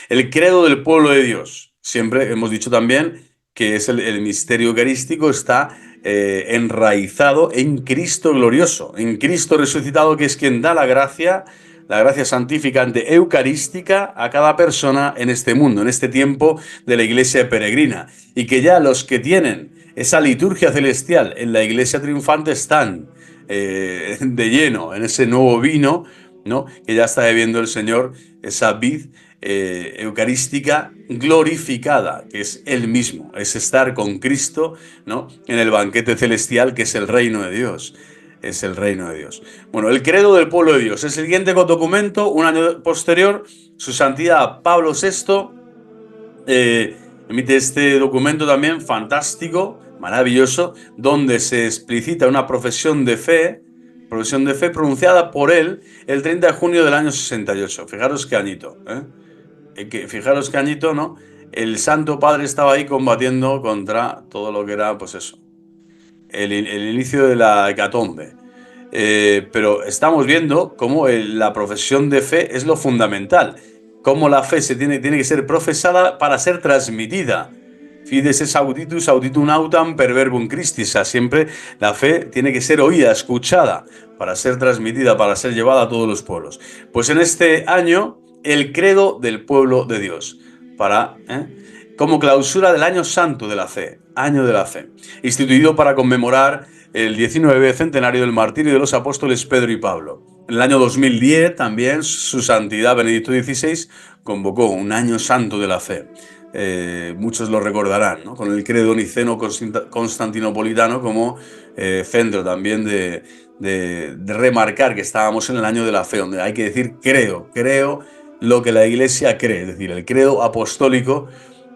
El credo del pueblo de Dios. Siempre hemos dicho también que es el misterio eucarístico, está enraizado en Cristo glorioso, en Cristo resucitado, que es quien da la gracia santificante eucarística a cada persona en este mundo, en este tiempo de la iglesia peregrina. Y que ya los que tienen esa liturgia celestial en la iglesia triunfante están de lleno en ese nuevo vino, ¿no? Que ya está bebiendo el Señor, esa vid eucarística glorificada, que es Él mismo, es estar con Cristo, ¿no? En el banquete celestial, que es el reino de Dios. Es el reino de Dios. Bueno, el credo del pueblo de Dios. El siguiente documento, un año posterior, su santidad Pablo VI emite este documento también fantástico, maravilloso, donde se explicita una profesión de fe pronunciada por él el 30 de junio del año 68. Fijaros qué añito, ¿eh? Fijaros qué añito, ¿no? El Santo Padre estaba ahí combatiendo contra todo lo que era, pues eso, el inicio de la hecatombe. Pero estamos viendo cómo la profesión de fe es lo fundamental, cómo la fe tiene que ser profesada para ser transmitida. Fides es auditus, auditum autam per verbum Christi. O sea, siempre la fe tiene que ser oída, escuchada, para ser transmitida, para ser llevada a todos los pueblos. Pues en este año, el credo del pueblo de Dios, como clausura del año santo de la fe, año de la fe, instituido para conmemorar el 19 centenario del martirio de los apóstoles Pedro y Pablo. En el año 2010 también su santidad Benedicto XVI convocó un año santo de la fe. Muchos lo recordarán, ¿no? Con el credo niceno constantinopolitano como centro también de remarcar que estábamos en el año de la fe, donde hay que decir creo lo que la Iglesia cree, es decir, el credo apostólico,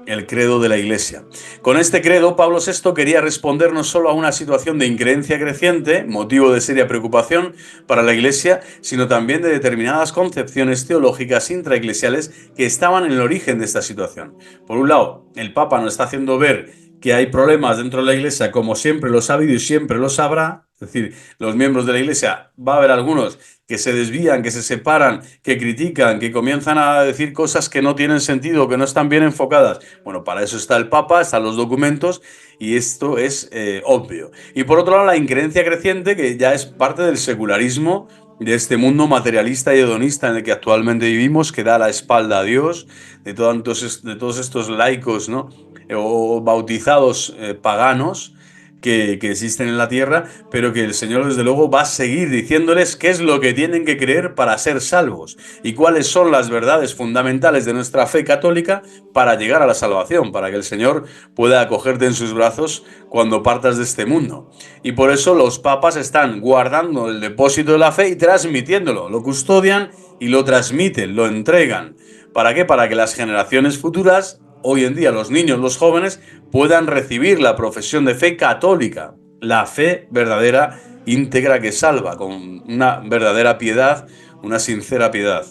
el credo de la Iglesia. Con este credo, Pablo VI quería responder no solo a una situación de increencia creciente, motivo de seria preocupación para la Iglesia, sino también de determinadas concepciones teológicas intraeclesiales que estaban en el origen de esta situación. Por un lado, el Papa nos está haciendo ver que hay problemas dentro de la Iglesia, como siempre lo ha habido y siempre lo sabrá. Es decir, los miembros de la Iglesia, va a haber algunos que se desvían, que se separan, que critican, que comienzan a decir cosas que no tienen sentido, que no están bien enfocadas. Bueno, para eso está el Papa, están los documentos y esto es obvio. Y por otro lado, la increencia creciente, que ya es parte del secularismo, de este mundo materialista y hedonista en el que actualmente vivimos, que da la espalda a Dios, de todos estos laicos, ¿no? O bautizados paganos que existen en la tierra, pero que el Señor desde luego va a seguir diciéndoles qué es lo que tienen que creer para ser salvos y cuáles son las verdades fundamentales de nuestra fe católica para llegar a la salvación, para que el Señor pueda acogerte en sus brazos cuando partas de este mundo. Y por eso los papas están guardando el depósito de la fe y transmitiéndolo, lo custodian y lo transmiten, lo entregan. ¿Para qué? Para que las generaciones futuras, hoy en día los niños, los jóvenes, puedan recibir la profesión de fe católica, la fe verdadera, íntegra, que salva, con una verdadera piedad, una sincera piedad.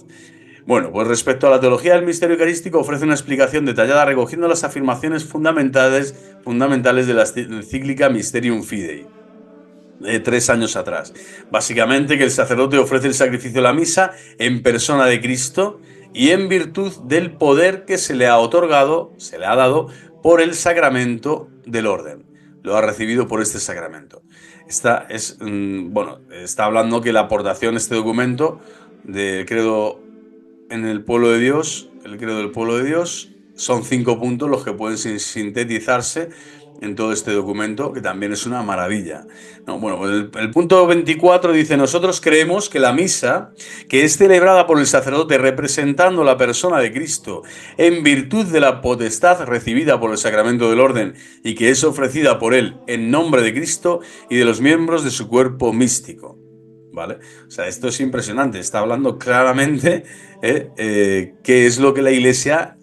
Bueno, pues respecto a la teología del misterio eucarístico, ofrece una explicación detallada recogiendo las afirmaciones fundamentales de la encíclica Mysterium Fidei, de 3 años atrás. Básicamente que el sacerdote ofrece el sacrificio de la misa en persona de Cristo y en virtud del poder que se le ha otorgado, se le ha dado por el sacramento del orden. Lo ha recibido por este sacramento. Está hablando que la aportación, este documento del credo en el pueblo de Dios, el credo del pueblo de Dios, son 5 puntos los que pueden sintetizarse en todo este documento, que también es una maravilla. No, bueno, pues el punto 24 dice: nosotros creemos que la misa, que es celebrada por el sacerdote representando la persona de Cristo en virtud de la potestad recibida por el sacramento del orden y que es ofrecida por él en nombre de Cristo y de los miembros de su cuerpo místico. ¿Vale? O sea, esto es impresionante. Está hablando claramente qué es lo que la Iglesia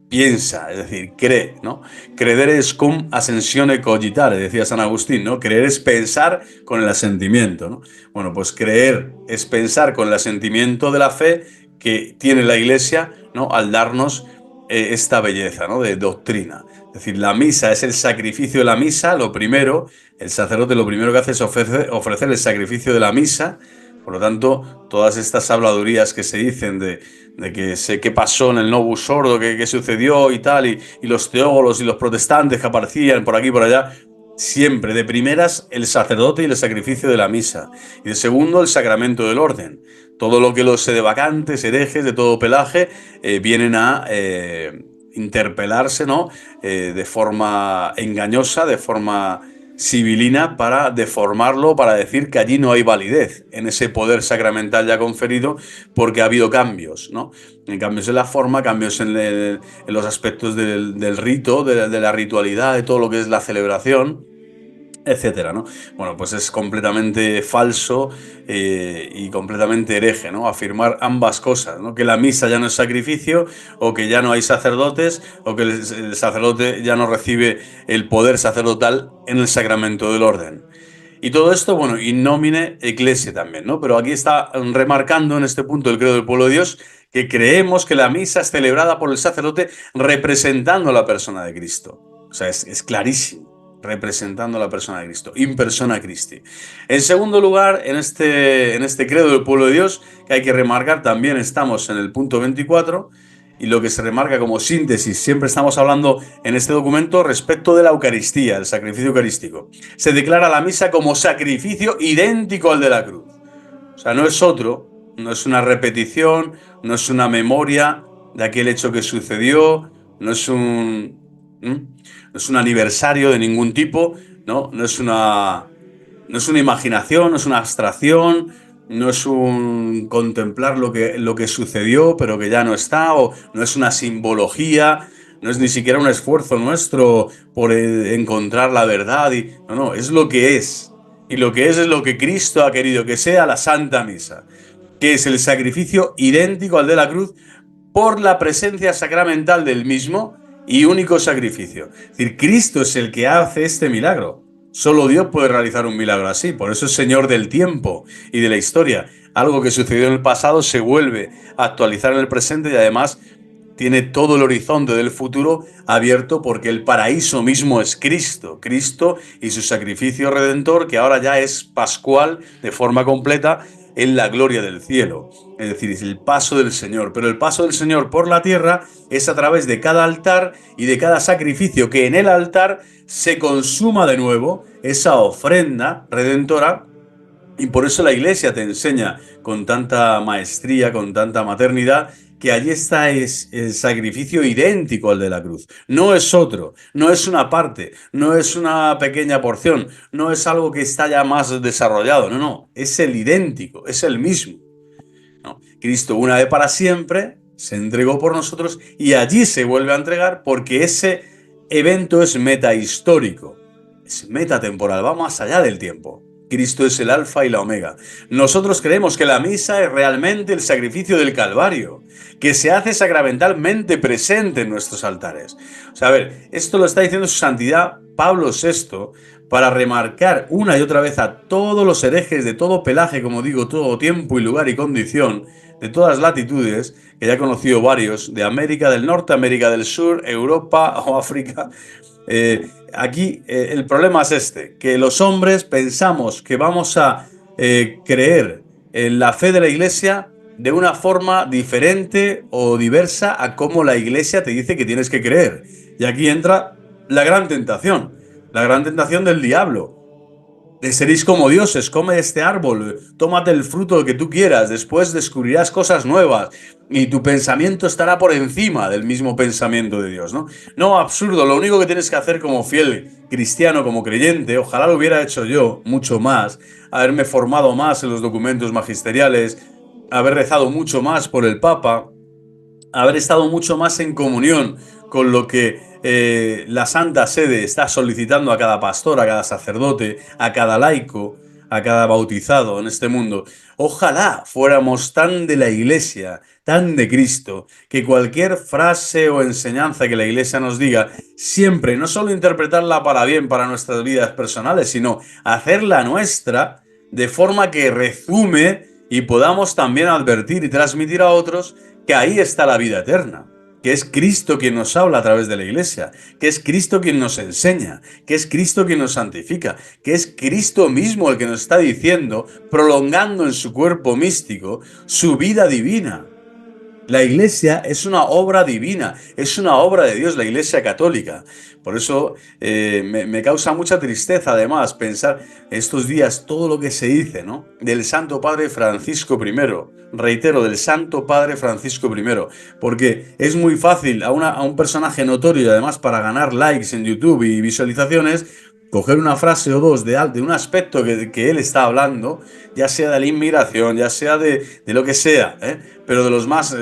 piensa, es decir, cree, ¿no? Credere es cum ascensione cogitare, decía San Agustín, ¿no? Creer es pensar con el asentimiento, ¿no? Bueno, pues creer es pensar con el asentimiento de la fe que tiene la Iglesia, ¿no? Al darnos esta belleza, ¿no? De doctrina. Es decir, la misa es el sacrificio de la misa, lo primero, el sacerdote lo primero que hace es ofrecer el sacrificio de la misa, Por lo tanto, todas estas habladurías que se dicen de que sé qué pasó en el Novus Ordo, qué sucedió y tal, y los teólogos y los protestantes que aparecían por aquí y por allá, siempre, de primeras, el sacerdote y el sacrificio de la misa. Y de segundo, el sacramento del orden. Todo lo que los sedevacantes, herejes de todo pelaje, vienen a interpelarse, ¿no? De forma engañosa, de forma sibilina, para deformarlo, para decir que allí no hay validez en ese poder sacramental ya conferido, porque ha habido cambios, ¿no? Cambios en la forma, cambios en los aspectos del rito, de la ritualidad, de todo lo que es la celebración, etcétera, ¿no? Bueno, pues es completamente falso y completamente hereje, ¿no? Afirmar ambas cosas, ¿no? Que la misa ya no es sacrificio, o que ya no hay sacerdotes, o que el sacerdote ya no recibe el poder sacerdotal en el sacramento del orden. Y todo esto, bueno, in nomine ecclesia también, ¿no? Pero aquí está remarcando en este punto el credo del pueblo de Dios que creemos que la misa es celebrada por el sacerdote representando la persona de Cristo. O sea, es clarísimo. Representando la persona de Cristo, in persona Christi. En segundo lugar, en este credo del pueblo de Dios, que hay que remarcar, también estamos en el punto 24, y lo que se remarca como síntesis, siempre estamos hablando en este documento respecto de la Eucaristía, el sacrificio eucarístico. Se declara la misa como sacrificio idéntico al de la cruz. O sea, no es otro, no es una repetición, no es una memoria de aquel hecho que sucedió, no es no es un aniversario de ningún tipo, no es una imaginación, no es una abstracción, no es un contemplar lo que sucedió, pero que ya no está, o no es una simbología, no es ni siquiera un esfuerzo nuestro por encontrar la verdad. No, es lo que es. Y lo que es lo que Cristo ha querido que sea la Santa Misa, que es el sacrificio idéntico al de la cruz por la presencia sacramental del mismo y único sacrificio. Es decir, Cristo es el que hace este milagro. Solo Dios puede realizar un milagro así, por eso es Señor del tiempo y de la historia. Algo que sucedió en el pasado se vuelve a actualizar en el presente, y además tiene todo el horizonte del futuro abierto, porque el paraíso mismo es Cristo. Cristo y su sacrificio redentor, que ahora ya es pascual de forma completa en la gloria del cielo. Es decir, es el paso del Señor. Pero el paso del Señor por la tierra es a través de cada altar y de cada sacrificio, que en el altar se consuma de nuevo esa ofrenda redentora. Y por eso la Iglesia te enseña con tanta maestría, con tanta maternidad, que allí está es el sacrificio idéntico al de la cruz. No es otro, no es una parte, no es una pequeña porción, no es algo que está ya más desarrollado, no, es el idéntico, es el mismo, ¿no? Cristo, una vez para siempre, se entregó por nosotros, y allí se vuelve a entregar, porque ese evento es metahistórico, es metatemporal, va más allá del tiempo. Cristo es el alfa y la omega. Nosotros creemos que la misa es realmente el sacrificio del Calvario, que se hace sacramentalmente presente en nuestros altares. O sea, a ver, esto lo está diciendo su santidad Pablo VI para remarcar una y otra vez a todos los herejes de todo pelaje, como digo, todo tiempo y lugar y condición, de todas latitudes, que ya he conocido varios, de América del Norte, América del Sur, Europa o África. Aquí el problema es este, que los hombres pensamos que vamos a creer en la fe de la Iglesia de una forma diferente o diversa a cómo la Iglesia te dice que tienes que creer. Y aquí entra la gran tentación del diablo. Seréis como dioses, come de este árbol, tómate el fruto que tú quieras, después descubrirás cosas nuevas y tu pensamiento estará por encima del mismo pensamiento de Dios, ¿no? No, absurdo, lo único que tienes que hacer como fiel cristiano, como creyente, ojalá lo hubiera hecho yo mucho más, haberme formado más en los documentos magisteriales, haber rezado mucho más por el Papa, haber estado mucho más en comunión con lo que la Santa Sede está solicitando a cada pastor, a cada sacerdote, a cada laico, a cada bautizado en este mundo. Ojalá fuéramos tan de la Iglesia, tan de Cristo, que cualquier frase o enseñanza que la Iglesia nos diga, siempre, no solo interpretarla para bien para nuestras vidas personales, sino hacerla nuestra, de forma que resume y podamos también advertir y transmitir a otros que ahí está la vida eterna, que es Cristo quien nos habla a través de la Iglesia, que es Cristo quien nos enseña, que es Cristo quien nos santifica, que es Cristo mismo el que nos está diciendo, prolongando en su cuerpo místico, su vida divina. La Iglesia es una obra divina, es una obra de Dios, la Iglesia católica. Por eso me causa mucha tristeza, además, pensar estos días todo lo que se dice, ¿no? Del Santo Padre Francisco I. Reitero, del Santo Padre Francisco I. Porque es muy fácil a un personaje notorio y además para ganar likes en YouTube y visualizaciones, coger una frase o dos de un aspecto que él está hablando, ya sea de la inmigración, ya sea de lo que sea, pero de los más,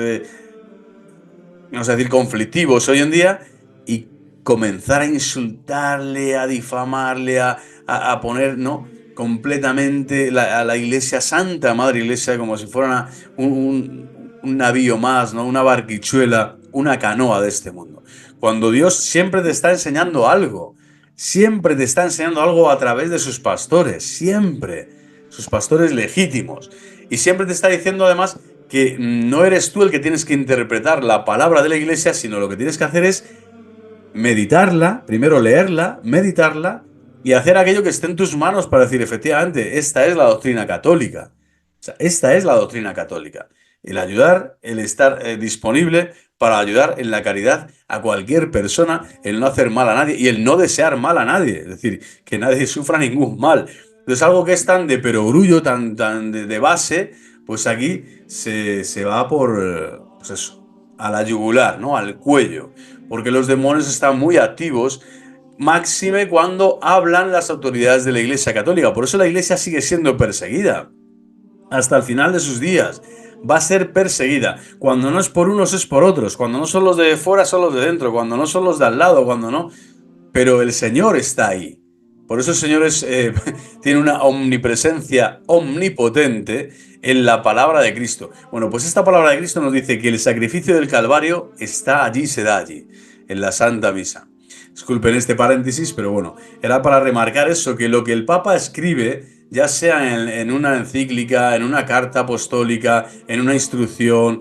vamos a decir, conflictivos hoy en día, y comenzar a insultarle, a difamarle, a poner, ¿no? Completamente a la Iglesia Santa, Madre Iglesia, como si fuera un navío más, ¿no? Una barquichuela, una canoa de este mundo. Cuando Dios siempre te está enseñando algo. Siempre te está enseñando algo a través de sus pastores, siempre, sus pastores legítimos. Y siempre te está diciendo además que no eres tú el que tienes que interpretar la palabra de la Iglesia, sino lo que tienes que hacer es meditarla, primero leerla, meditarla y hacer aquello que esté en tus manos para decir, efectivamente, esta es la doctrina católica. O sea, esta es la doctrina católica. El ayudar, el estar disponible para ayudar en la caridad a cualquier persona, el no hacer mal a nadie y el no desear mal a nadie. Es decir, que nadie sufra ningún mal. Entonces, algo que es tan de perogrullo, tan de base, pues aquí se va por, pues eso, a la yugular, ¿no? Al cuello. Porque los demonios están muy activos, máxime cuando hablan las autoridades de la Iglesia Católica. Por eso la Iglesia sigue siendo perseguida hasta el final de sus días. Va a ser perseguida. Cuando no es por unos, es por otros. Cuando no son los de fuera, son los de dentro. Cuando no son los de al lado, cuando no. Pero el Señor está ahí. Por eso el Señor tiene una omnipresencia omnipotente en la palabra de Cristo. Bueno, pues esta palabra de Cristo nos dice que el sacrificio del Calvario está allí, se da allí, en la Santa Misa. Disculpen este paréntesis, pero bueno, era para remarcar eso, que lo que el Papa escribe, ya sea en una encíclica, en una carta apostólica, en una instrucción,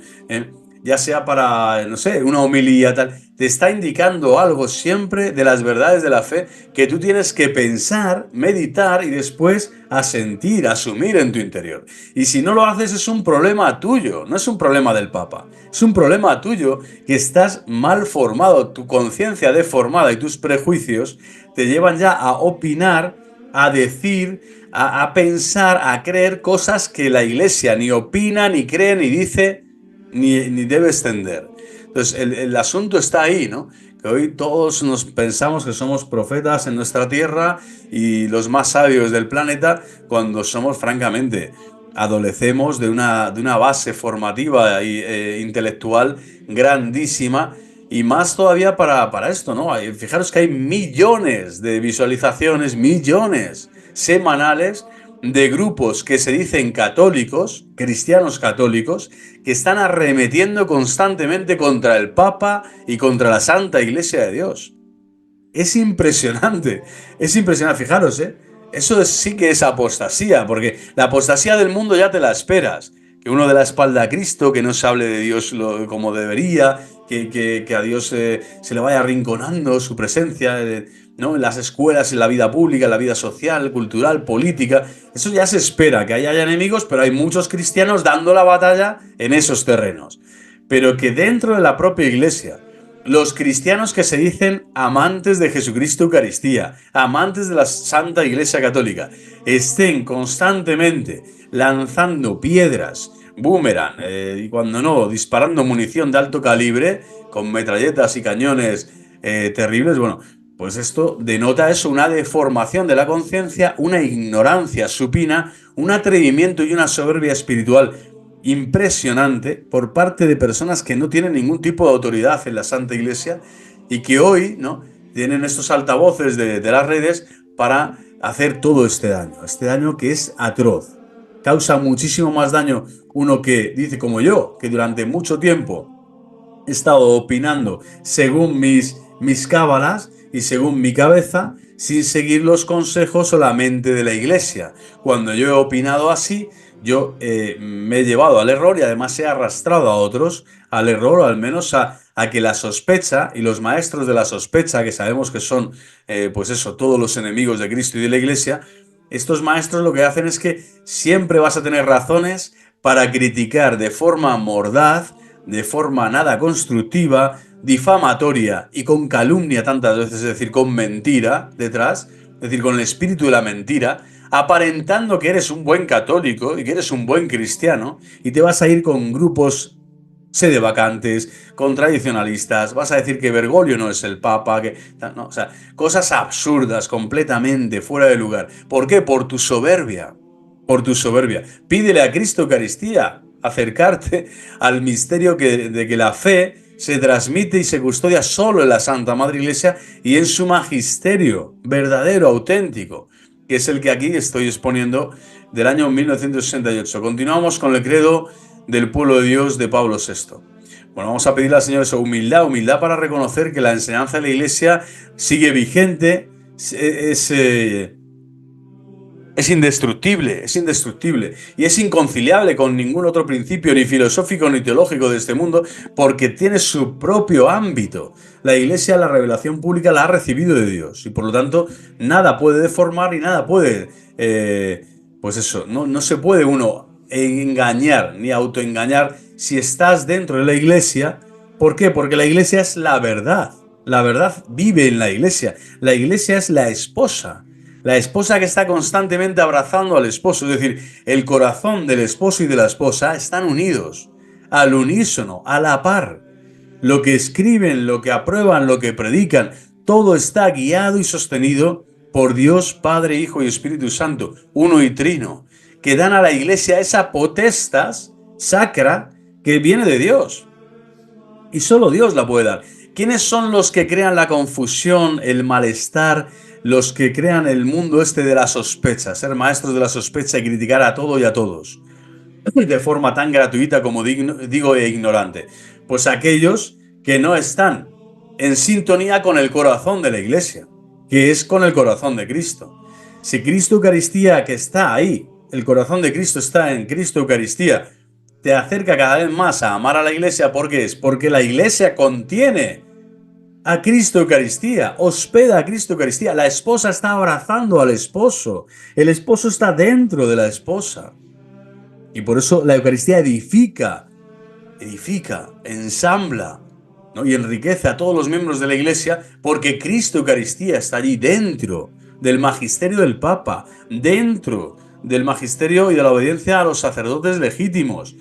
ya sea para, no sé, una homilía, tal, te está indicando algo siempre de las verdades de la fe que tú tienes que pensar, meditar y después asentir, asumir en tu interior. Y si no lo haces es un problema tuyo, no es un problema del Papa, es un problema tuyo que estás mal formado, tu conciencia deformada y tus prejuicios te llevan ya a opinar, a decir, a pensar, a creer cosas que la Iglesia ni opina, ni cree, ni dice, ni debe extender. Entonces, el asunto está ahí, ¿no? Que hoy todos nos pensamos que somos profetas en nuestra tierra y los más sabios del planeta, cuando somos, francamente, adolecemos de una base formativa e intelectual grandísima, y más todavía para esto, ¿no? Fijaros que hay millones de visualizaciones, millones semanales de grupos que se dicen católicos, cristianos católicos, que están arremetiendo constantemente contra el Papa y contra la Santa Iglesia de Dios. Es impresionante, fijaros, ¿eh? Eso sí que es apostasía, porque la apostasía del mundo ya te la esperas. Que uno dé la espalda a Cristo, que no se hable de Dios como debería, que a Dios se le vaya arrinconando su presencia, ¿no? En las escuelas, en la vida pública, en la vida social, cultural, política. Eso ya se espera, que haya enemigos, pero hay muchos cristianos dando la batalla en esos terrenos. Pero que dentro de la propia Iglesia, los cristianos que se dicen amantes de Jesucristo Eucaristía, amantes de la Santa Iglesia Católica, estén constantemente lanzando piedras, boomerang, y cuando no, disparando munición de alto calibre, con metralletas y cañones terribles, bueno, pues esto denota eso, una deformación de la conciencia, una ignorancia supina, un atrevimiento y una soberbia espiritual impresionante por parte de personas que no tienen ningún tipo de autoridad en la Santa Iglesia y que hoy, ¿no?, tienen estos altavoces de las redes para hacer todo este daño que es atroz. Causa muchísimo más daño uno que dice como yo, que durante mucho tiempo he estado opinando según mis cábalas y según mi cabeza, sin seguir los consejos solamente de la Iglesia. Cuando yo he opinado así, yo me he llevado al error y además he arrastrado a otros al error, o al menos a a que la sospecha y los maestros de la sospecha, que sabemos que son, pues eso, todos los enemigos de Cristo y de la Iglesia, estos maestros lo que hacen es que siempre vas a tener razones para criticar de forma mordaz, de forma nada constructiva, difamatoria y con calumnia tantas veces, es decir, con mentira detrás, es decir, con el espíritu de la mentira, aparentando que eres un buen católico y que eres un buen cristiano, y te vas a ir con grupos sedevacantes, con tradicionalistas, vas a decir que Bergoglio no es el Papa, que no, o sea, cosas absurdas, completamente fuera de lugar. ¿Por qué? Por tu soberbia. Por tu soberbia. Pídele a Cristo Eucaristía acercarte al misterio de que la fe se transmite y se custodia solo en la Santa Madre Iglesia y en su magisterio verdadero, auténtico, que es el que aquí estoy exponiendo del año 1968. Continuamos con el credo del pueblo de Dios de Pablo VI. Bueno, vamos a pedirle al Señor eso, humildad, humildad para reconocer que la enseñanza de la Iglesia sigue vigente, es indestructible y es inconciliable con ningún otro principio ni filosófico ni teológico de este mundo porque tiene su propio ámbito. La Iglesia, la revelación pública la ha recibido de Dios y por lo tanto nada puede deformar y nada puede, pues eso, no se puede uno engañar ni autoengañar si estás dentro de la Iglesia. ¿Por qué? Porque la Iglesia es la verdad. La verdad vive en la Iglesia. La Iglesia es la esposa. La esposa que está constantemente abrazando al esposo, es decir, el corazón del esposo y de la esposa están unidos, al unísono, a la par. Lo que escriben, lo que aprueban, lo que predican, todo está guiado y sostenido por Dios, Padre, Hijo y Espíritu Santo, uno y trino, que dan a la Iglesia esa potestas sacra que viene de Dios. Y solo Dios la puede dar. ¿Quiénes son los que crean la confusión, el malestar, los que crean el mundo este de la sospecha? Ser maestros de la sospecha y criticar a todo y a todos de forma tan gratuita como digo e ignorante. Pues aquellos que no están en sintonía con el corazón de la Iglesia, que es con el corazón de Cristo. Si Cristo Eucaristía, que está ahí, el corazón de Cristo está en Cristo Eucaristía, te acerca cada vez más a amar a la Iglesia, ¿por qué es? Porque la Iglesia contiene a Cristo Eucaristía, hospeda a Cristo Eucaristía. La esposa está abrazando al esposo, el esposo está dentro de la esposa. Y por eso la Eucaristía edifica, ensambla, ¿no? Y enriquece a todos los miembros de la Iglesia porque Cristo Eucaristía está allí dentro del magisterio del Papa, dentro del magisterio y de la obediencia a los sacerdotes legítimos,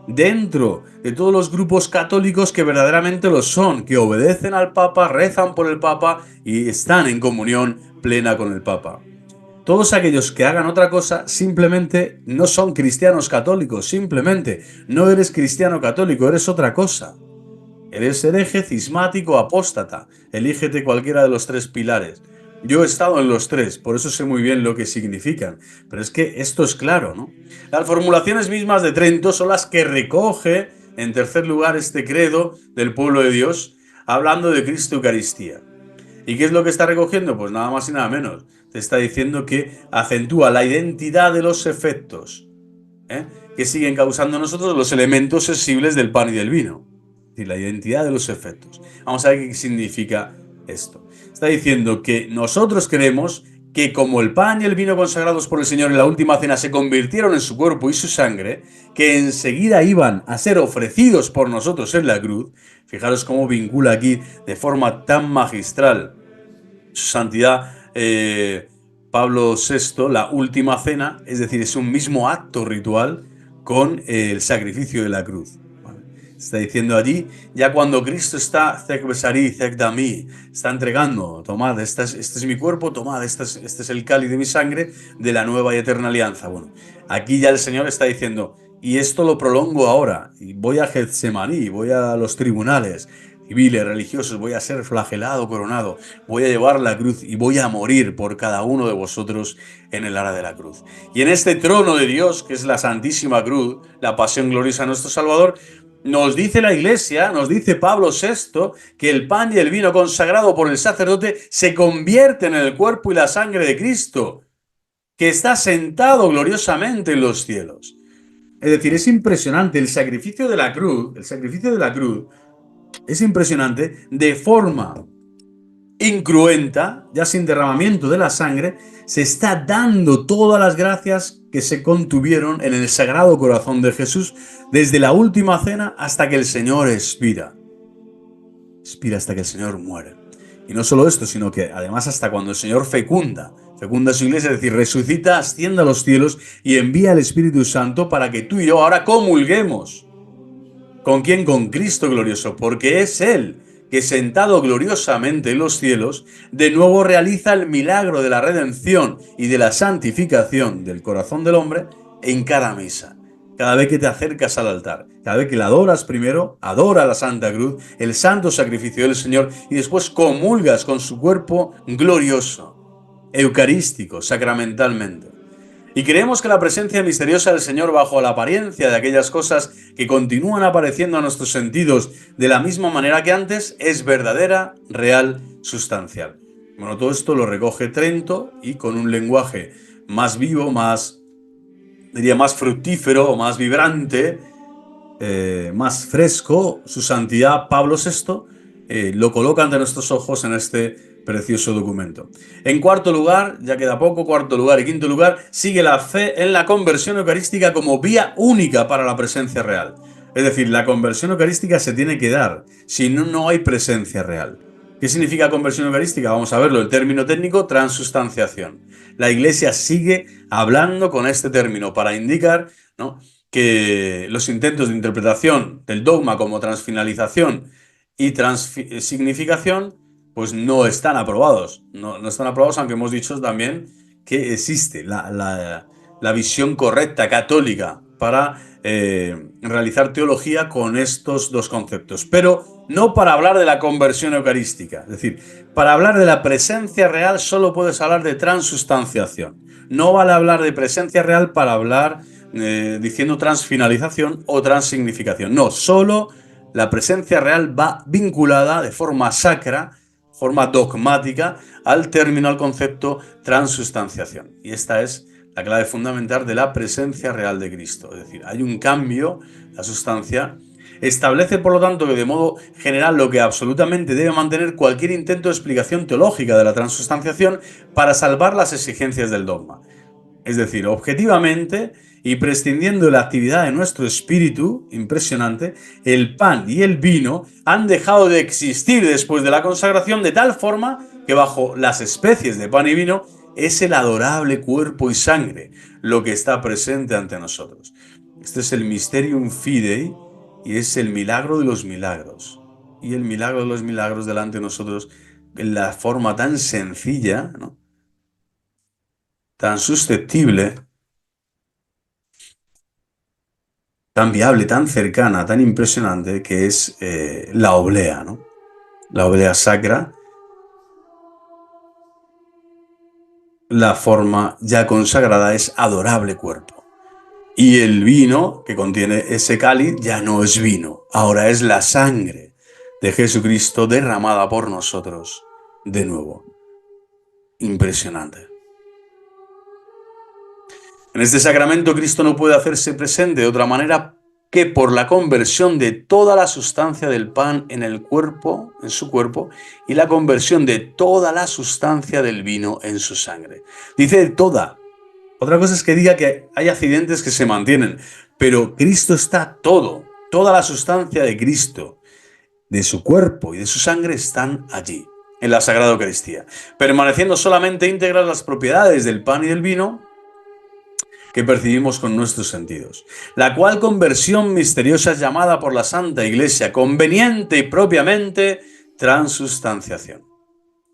dentro de todos los grupos católicos que verdaderamente lo son, que obedecen al Papa, rezan por el Papa y están en comunión plena con el Papa. Todos aquellos que hagan otra cosa simplemente no son cristianos católicos, simplemente no eres cristiano católico, eres otra cosa. Eres hereje, cismático, apóstata. Elígete cualquiera de los tres pilares. Yo he estado en los tres, por eso sé muy bien lo que significan. Pero es que esto es claro, ¿no? Las formulaciones mismas de Trento son las que recoge, en tercer lugar, este credo del pueblo de Dios, hablando de Cristo Eucaristía. ¿Y qué es lo que está recogiendo? Pues nada más y nada menos. Te está diciendo que acentúa la identidad de los efectos, que siguen causando en nosotros los elementos sensibles del pan y del vino. Es decir, la identidad de los efectos. Vamos a ver qué significa esto. Está diciendo que nosotros creemos que como el pan y el vino consagrados por el Señor en la última cena se convirtieron en su cuerpo y su sangre, que enseguida iban a ser ofrecidos por nosotros en la cruz. Fijaros cómo vincula aquí de forma tan magistral su santidad Pablo VI, la última cena, es decir, es un mismo acto ritual con el sacrificio de la cruz. Está diciendo allí, ya cuando Cristo está, está entregando, tomad, este es mi cuerpo, tomad, este es el cáliz de mi sangre de la nueva y eterna alianza. Bueno, aquí ya el Señor está diciendo, y esto lo prolongo ahora, y voy a Getsemaní, voy a los tribunales civiles, religiosos, voy a ser flagelado, coronado, voy a llevar la cruz y voy a morir por cada uno de vosotros en el ara de la cruz. Y en este trono de Dios, que es la Santísima Cruz, la pasión gloriosa de nuestro Salvador, nos dice la Iglesia, nos dice Pablo VI, que el pan y el vino consagrado por el sacerdote se convierten en el cuerpo y la sangre de Cristo, que está sentado gloriosamente en los cielos. Es decir, es impresionante el sacrificio de la cruz, Es impresionante, de forma incruenta, ya sin derramamiento de la sangre, se está dando todas las gracias que se contuvieron en el Sagrado Corazón de Jesús desde la última cena hasta que el Señor expira. Expira hasta que el Señor muere. Y no solo esto, sino que además hasta cuando el Señor fecunda su iglesia, es decir, resucita, asciende a los cielos y envía el Espíritu Santo para que tú y yo ahora comulguemos. ¿Con quién? Con Cristo glorioso, porque es Él que sentado gloriosamente en los cielos, de nuevo realiza el milagro de la redención y de la santificación del corazón del hombre en cada misa. Cada vez que te acercas al altar, cada vez que la adoras primero, adora la Santa Cruz, el santo sacrificio del Señor, y después comulgas con su cuerpo glorioso, eucarístico, sacramentalmente. Y creemos que la presencia misteriosa del Señor bajo la apariencia de aquellas cosas que continúan apareciendo a nuestros sentidos de la misma manera que antes es verdadera, real, sustancial. Bueno, todo esto lo recoge Trento y con un lenguaje más vivo, más fructífero, más vibrante, más fresco, su santidad Pablo VI lo coloca ante nuestros ojos en este precioso documento. En cuarto lugar, ya queda poco, cuarto lugar y quinto lugar, sigue la fe en la conversión eucarística como vía única para la presencia real. Es decir, la conversión eucarística se tiene que dar, si no, no hay presencia real. ¿Qué significa conversión eucarística? Vamos a verlo, el término técnico, transustanciación. La Iglesia sigue hablando con este término para indicar, ¿no?, que los intentos de interpretación del dogma como transfinalización y transignificación pues no están aprobados. No están aprobados, aunque hemos dicho también que existe la visión correcta católica para realizar teología con estos dos conceptos. Pero no para hablar de la conversión eucarística. Es decir, para hablar de la presencia real solo puedes hablar de transustanciación. No vale hablar de presencia real para hablar diciendo transfinalización o transignificación. No, solo la presencia real va vinculada de forma sacra, forma dogmática, al término, al concepto transustanciación. Y esta es la clave fundamental de la presencia real de Cristo. Es decir, hay un cambio, la sustancia establece, por lo tanto, que de modo general lo que absolutamente debe mantener cualquier intento de explicación teológica de la transustanciación para salvar las exigencias del dogma. Es decir, objetivamente y prescindiendo de la actividad de nuestro espíritu, impresionante, el pan y el vino han dejado de existir después de la consagración de tal forma que bajo las especies de pan y vino es el adorable cuerpo y sangre lo que está presente ante nosotros. Este es el Mysterium Fidei y es el milagro de los milagros. Y el milagro de los milagros delante de nosotros en la forma tan sencilla, ¿no?, tan susceptible, tan viable, tan cercana, tan impresionante, que es la oblea, ¿no? La oblea sacra, la forma ya consagrada es adorable cuerpo. Y el vino que contiene ese cáliz ya no es vino, ahora es la sangre de Jesucristo derramada por nosotros de nuevo. Impresionante. En este sacramento Cristo no puede hacerse presente de otra manera que por la conversión de toda la sustancia del pan en el cuerpo, en su cuerpo, y la conversión de toda la sustancia del vino en su sangre. Dice toda. Otra cosa es que diga que hay accidentes que se mantienen, pero Cristo está todo. Toda la sustancia de Cristo, de su cuerpo y de su sangre están allí, en la Sagrada Eucaristía, permaneciendo solamente íntegras las propiedades del pan y del vino que percibimos con nuestros sentidos, la cual conversión misteriosa es llamada por la Santa Iglesia conveniente y propiamente transustanciación.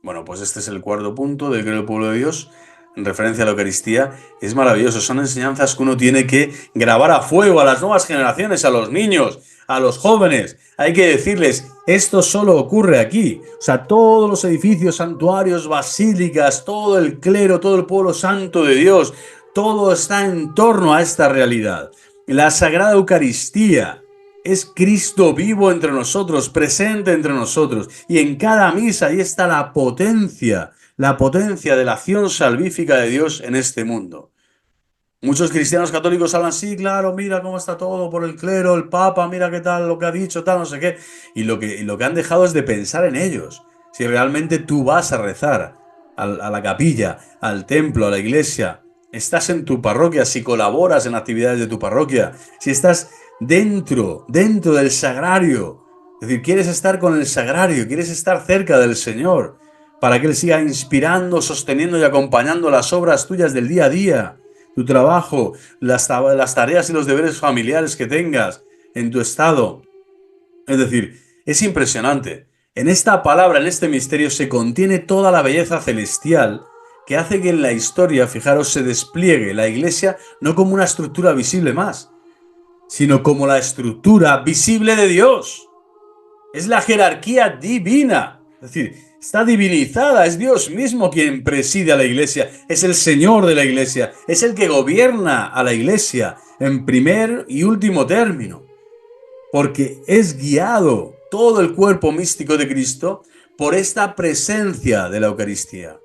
Bueno, pues este es el cuarto punto del credo del pueblo de Dios en referencia a la Eucaristía. Es maravilloso, son enseñanzas que uno tiene que grabar a fuego a las nuevas generaciones, a los niños, a los jóvenes. Hay que decirles, esto solo ocurre aquí. O sea, todos los edificios, santuarios, basílicas, todo el clero, todo el pueblo santo de Dios, todo está en torno a esta realidad. La Sagrada Eucaristía es Cristo vivo entre nosotros, presente entre nosotros. Y en cada misa ahí está la potencia de la acción salvífica de Dios en este mundo. Muchos cristianos católicos hablan, sí, claro, mira cómo está todo por el clero, el papa, mira qué tal, lo que ha dicho, tal, no sé qué. Y lo que han dejado es de pensar en ellos. Si realmente tú vas a rezar a la capilla, al templo, a la iglesia, estás en tu parroquia, si colaboras en actividades de tu parroquia, si estás dentro del sagrario, es decir, quieres estar con el sagrario, quieres estar cerca del Señor, para que Él siga inspirando, sosteniendo y acompañando las obras tuyas del día a día, tu trabajo, las tareas y los deberes familiares que tengas en tu estado. Es decir, es impresionante. En esta palabra, en este misterio, se contiene toda la belleza celestial que hace que en la historia, fijaros, se despliegue la iglesia no como una estructura visible más, sino como la estructura visible de Dios. Es la jerarquía divina. Es decir, está divinizada. Es Dios mismo quien preside a la iglesia. Es el Señor de la iglesia. Es el que gobierna a la iglesia en primer y último término. Porque es guiado todo el cuerpo místico de Cristo por esta presencia de la Eucaristía.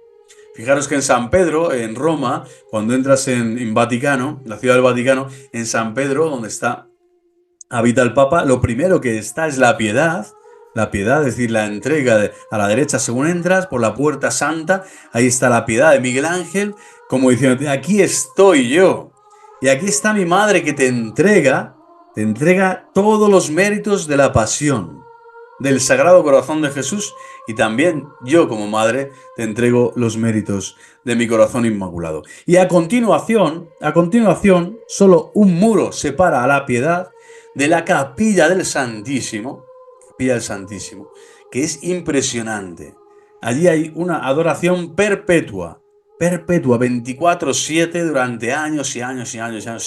Fijaros que en San Pedro, en Roma, cuando entras en Vaticano, la ciudad del Vaticano, en San Pedro, donde habita el Papa, lo primero que está es la piedad, es decir, la entrega a la derecha según entras, por la puerta santa, ahí está la piedad de Miguel Ángel, como diciendo, aquí estoy yo, y aquí está mi madre que te entrega todos los méritos de la pasión, del Sagrado Corazón de Jesús, y también yo como madre te entrego los méritos de mi corazón inmaculado. Y a continuación, solo un muro separa a la piedad de la capilla del Santísimo, que es impresionante. Allí hay una adoración perpetua, 24/7 durante años y años y años y años,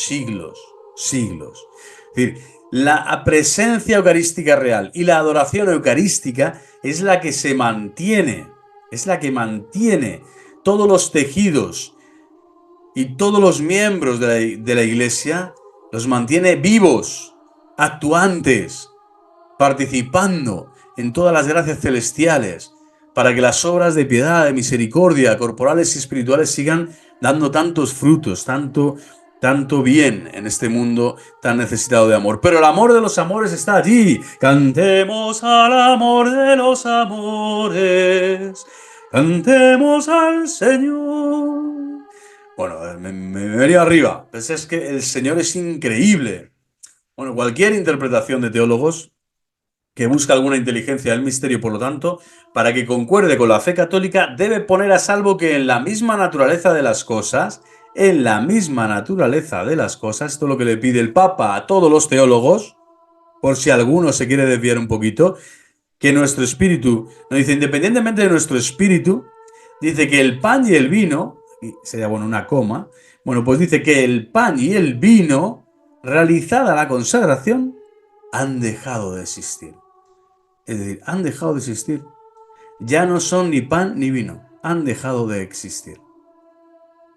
siglos. Es decir, la presencia eucarística real y la adoración eucarística es la que mantiene todos los tejidos y todos los miembros de la iglesia, los mantiene vivos, actuantes, participando en todas las gracias celestiales, para que las obras de piedad, de misericordia, corporales y espirituales sigan dando tantos frutos, tanto bien en este mundo tan necesitado de amor. Pero el amor de los amores está allí. Cantemos al amor de los amores. Cantemos al Señor. Bueno, me venía arriba. Pues es que el Señor es increíble. Bueno, cualquier interpretación de teólogos que busca alguna inteligencia del misterio, por lo tanto, para que concuerde con la fe católica, debe poner a salvo que en la misma naturaleza de las cosas, esto es lo que le pide el Papa a todos los teólogos, por si alguno se quiere desviar un poquito, que nuestro espíritu, nos dice, independientemente de nuestro espíritu, dice que el pan y el vino, y sería bueno una coma, bueno, pues dice que el pan y el vino, realizada la consagración, han dejado de existir. Es decir, han dejado de existir. Ya no son ni pan ni vino, han dejado de existir.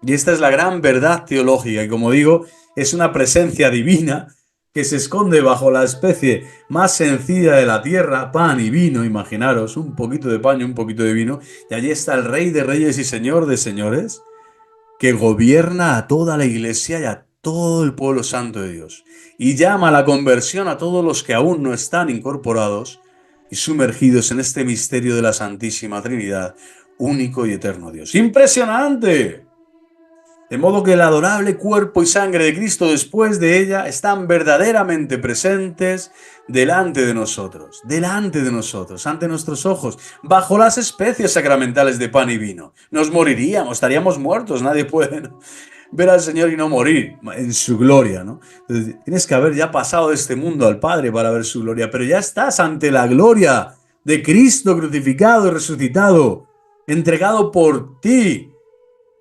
Y esta es la gran verdad teológica, y como digo, es una presencia divina que se esconde bajo la especie más sencilla de la tierra, pan y vino, imaginaros, un poquito de pan y un poquito de vino, y allí está el Rey de Reyes y Señor de Señores, que gobierna a toda la iglesia y a todo el pueblo santo de Dios, y llama a la conversión a todos los que aún no están incorporados y sumergidos en este misterio de la Santísima Trinidad, único y eterno Dios. ¡Impresionante! De modo que el adorable cuerpo y sangre de Cristo después de ella están verdaderamente presentes delante de nosotros, ante nuestros ojos, bajo las especies sacramentales de pan y vino. Nos moriríamos, estaríamos muertos, nadie puede ver al Señor y no morir en su gloria, ¿no? Entonces, tienes que haber ya pasado de este mundo al Padre para ver su gloria, pero ya estás ante la gloria de Cristo crucificado y resucitado, entregado por ti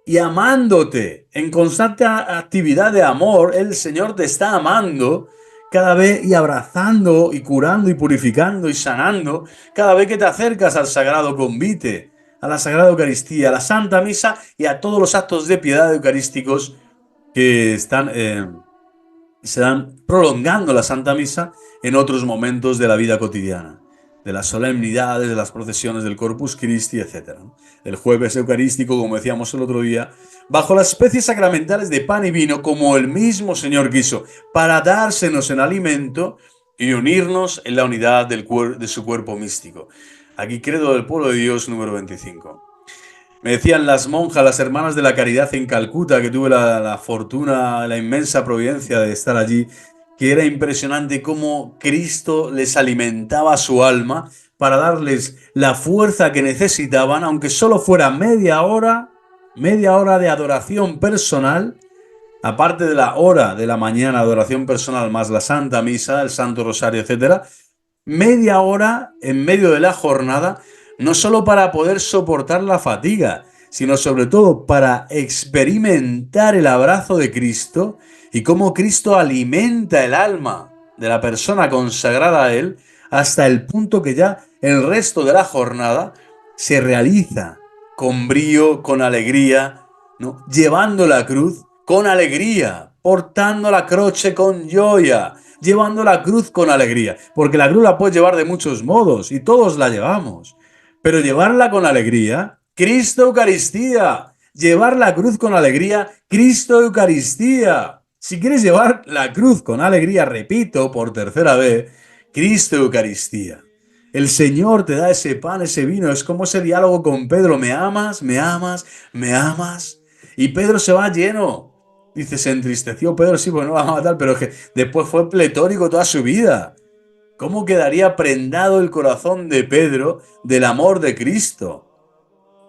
y amándote en constante actividad de amor. El Señor te está amando cada vez y abrazando y curando y purificando y sanando cada vez que te acercas al sagrado convite, a la Sagrada Eucaristía, a la Santa Misa y a todos los actos de piedad eucarísticos que se dan prolongando la Santa Misa en otros momentos de la vida cotidiana. de las solemnidades, de las procesiones del Corpus Christi, etc., ¿no? El jueves eucarístico, como decíamos el otro día, bajo las especies sacramentales de pan y vino, como el mismo Señor quiso, para dársenos en alimento y unirnos en la unidad de su cuerpo místico. Aquí Credo del Pueblo de Dios, número 25. Me decían las monjas, las hermanas de la caridad en Calcuta, que tuve la fortuna, la inmensa providencia de estar allí, que era impresionante cómo Cristo les alimentaba su alma para darles la fuerza que necesitaban, aunque solo fuera media hora de adoración personal, aparte de la hora de la mañana, adoración personal, más la Santa Misa, el Santo Rosario, etcétera, media hora en medio de la jornada, no solo para poder soportar la fatiga, sino sobre todo para experimentar el abrazo de Cristo y cómo Cristo alimenta el alma de la persona consagrada a Él hasta el punto que ya el resto de la jornada se realiza con brío, con alegría, ¿no? Llevando la cruz con alegría, portando la croce con gioia, llevando la cruz con alegría, porque la cruz la puedes llevar de muchos modos y todos la llevamos, pero llevarla con alegría, Cristo Eucaristía, llevar la cruz con alegría, Cristo Eucaristía. Si quieres llevar la cruz con alegría, repito por tercera vez, Cristo Eucaristía. El Señor te da ese pan, ese vino, es como ese diálogo con Pedro, ¿me amas? ¿Me amas? ¿Me amas? Y Pedro se va lleno. Dice, se entristeció Pedro, sí, pues no la va a matar, pero que después fue pletórico toda su vida. ¿Cómo quedaría prendado el corazón de Pedro del amor de Cristo?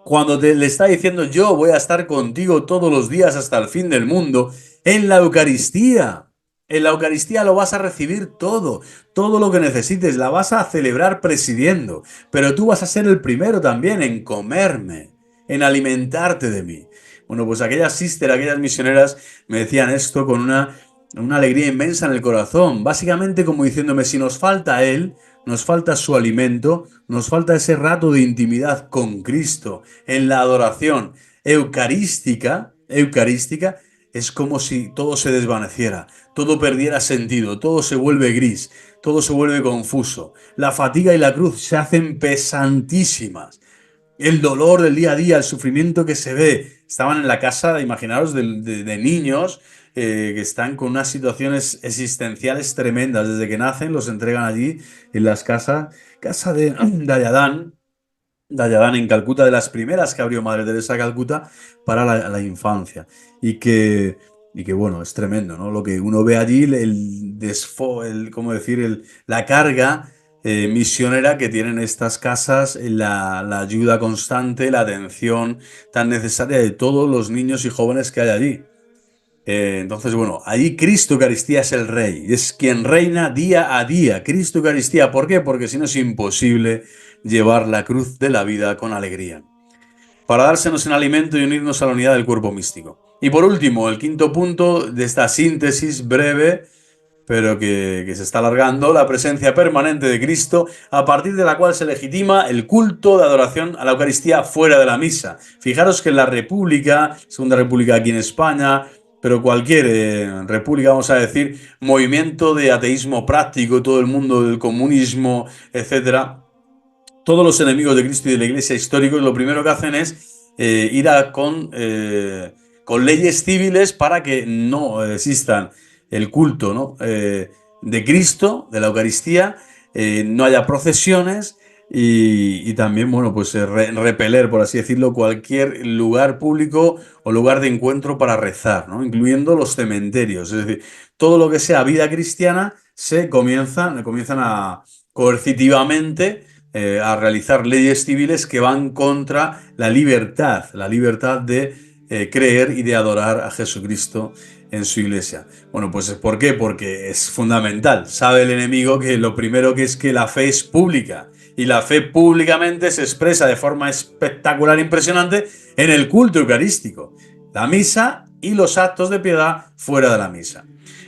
Cuando le está diciendo, yo voy a estar contigo todos los días hasta el fin del mundo, en la Eucaristía. En la Eucaristía lo vas a recibir todo, todo lo que necesites, la vas a celebrar presidiendo, pero tú vas a ser el primero también en comerme, en alimentarte de mí. Bueno, pues aquellas sister, aquellas misioneras me decían esto con una alegría inmensa en el corazón, básicamente como diciéndome, si nos falta Él, nos falta su alimento, nos falta ese rato de intimidad con Cristo en la adoración eucarística, es como si todo se desvaneciera, todo perdiera sentido, todo se vuelve gris, todo se vuelve confuso. La fatiga y la cruz se hacen pesantísimas. El dolor del día a día, el sufrimiento que se ve. Estaban en la casa, imaginaros, de niños que están con unas situaciones existenciales tremendas. Desde que nacen los entregan allí en las casas. Casa de Dayadán en Calcuta, de las primeras que abrió Madre Teresa de Calcuta para la infancia. Y que bueno, es tremendo, ¿no? Lo que uno ve allí, ¿cómo decir? La carga misionera que tienen estas casas, la ayuda constante, la atención tan necesaria de todos los niños y jóvenes que hay allí. Entonces, bueno, ahí Cristo Eucaristía es el Rey, es quien reina día a día. Cristo Eucaristía, ¿por qué? Porque si no es imposible llevar la cruz de la vida con alegría, para dársenos en alimento y unirnos a la unidad del cuerpo místico. Y por último, el quinto punto de esta síntesis breve, pero que se está alargando, la presencia permanente de Cristo, a partir de la cual se legitima el culto de adoración a la Eucaristía fuera de la misa. Fijaros que en la República, Segunda República aquí en España, pero cualquier república, vamos a decir, movimiento de ateísmo práctico, todo el mundo del comunismo, etcétera, todos los enemigos de Cristo y de la Iglesia históricos, lo primero que hacen es ir con leyes civiles para que no existan el culto, ¿no? De Cristo, de la Eucaristía, no haya procesiones y también, bueno, pues repeler, por así decirlo, cualquier lugar público o lugar de encuentro para rezar, ¿no? Incluyendo los cementerios. Es decir, todo lo que sea vida cristiana comienzan a coercitivamente a realizar leyes civiles que van contra la libertad de creer y de adorar a Jesucristo en su iglesia. Bueno, pues ¿por qué? Porque es fundamental. Sabe el enemigo que lo primero que es que la fe es pública y la fe públicamente se expresa de forma espectacular, impresionante en el culto eucarístico, la misa y los actos de piedad fuera de la misa,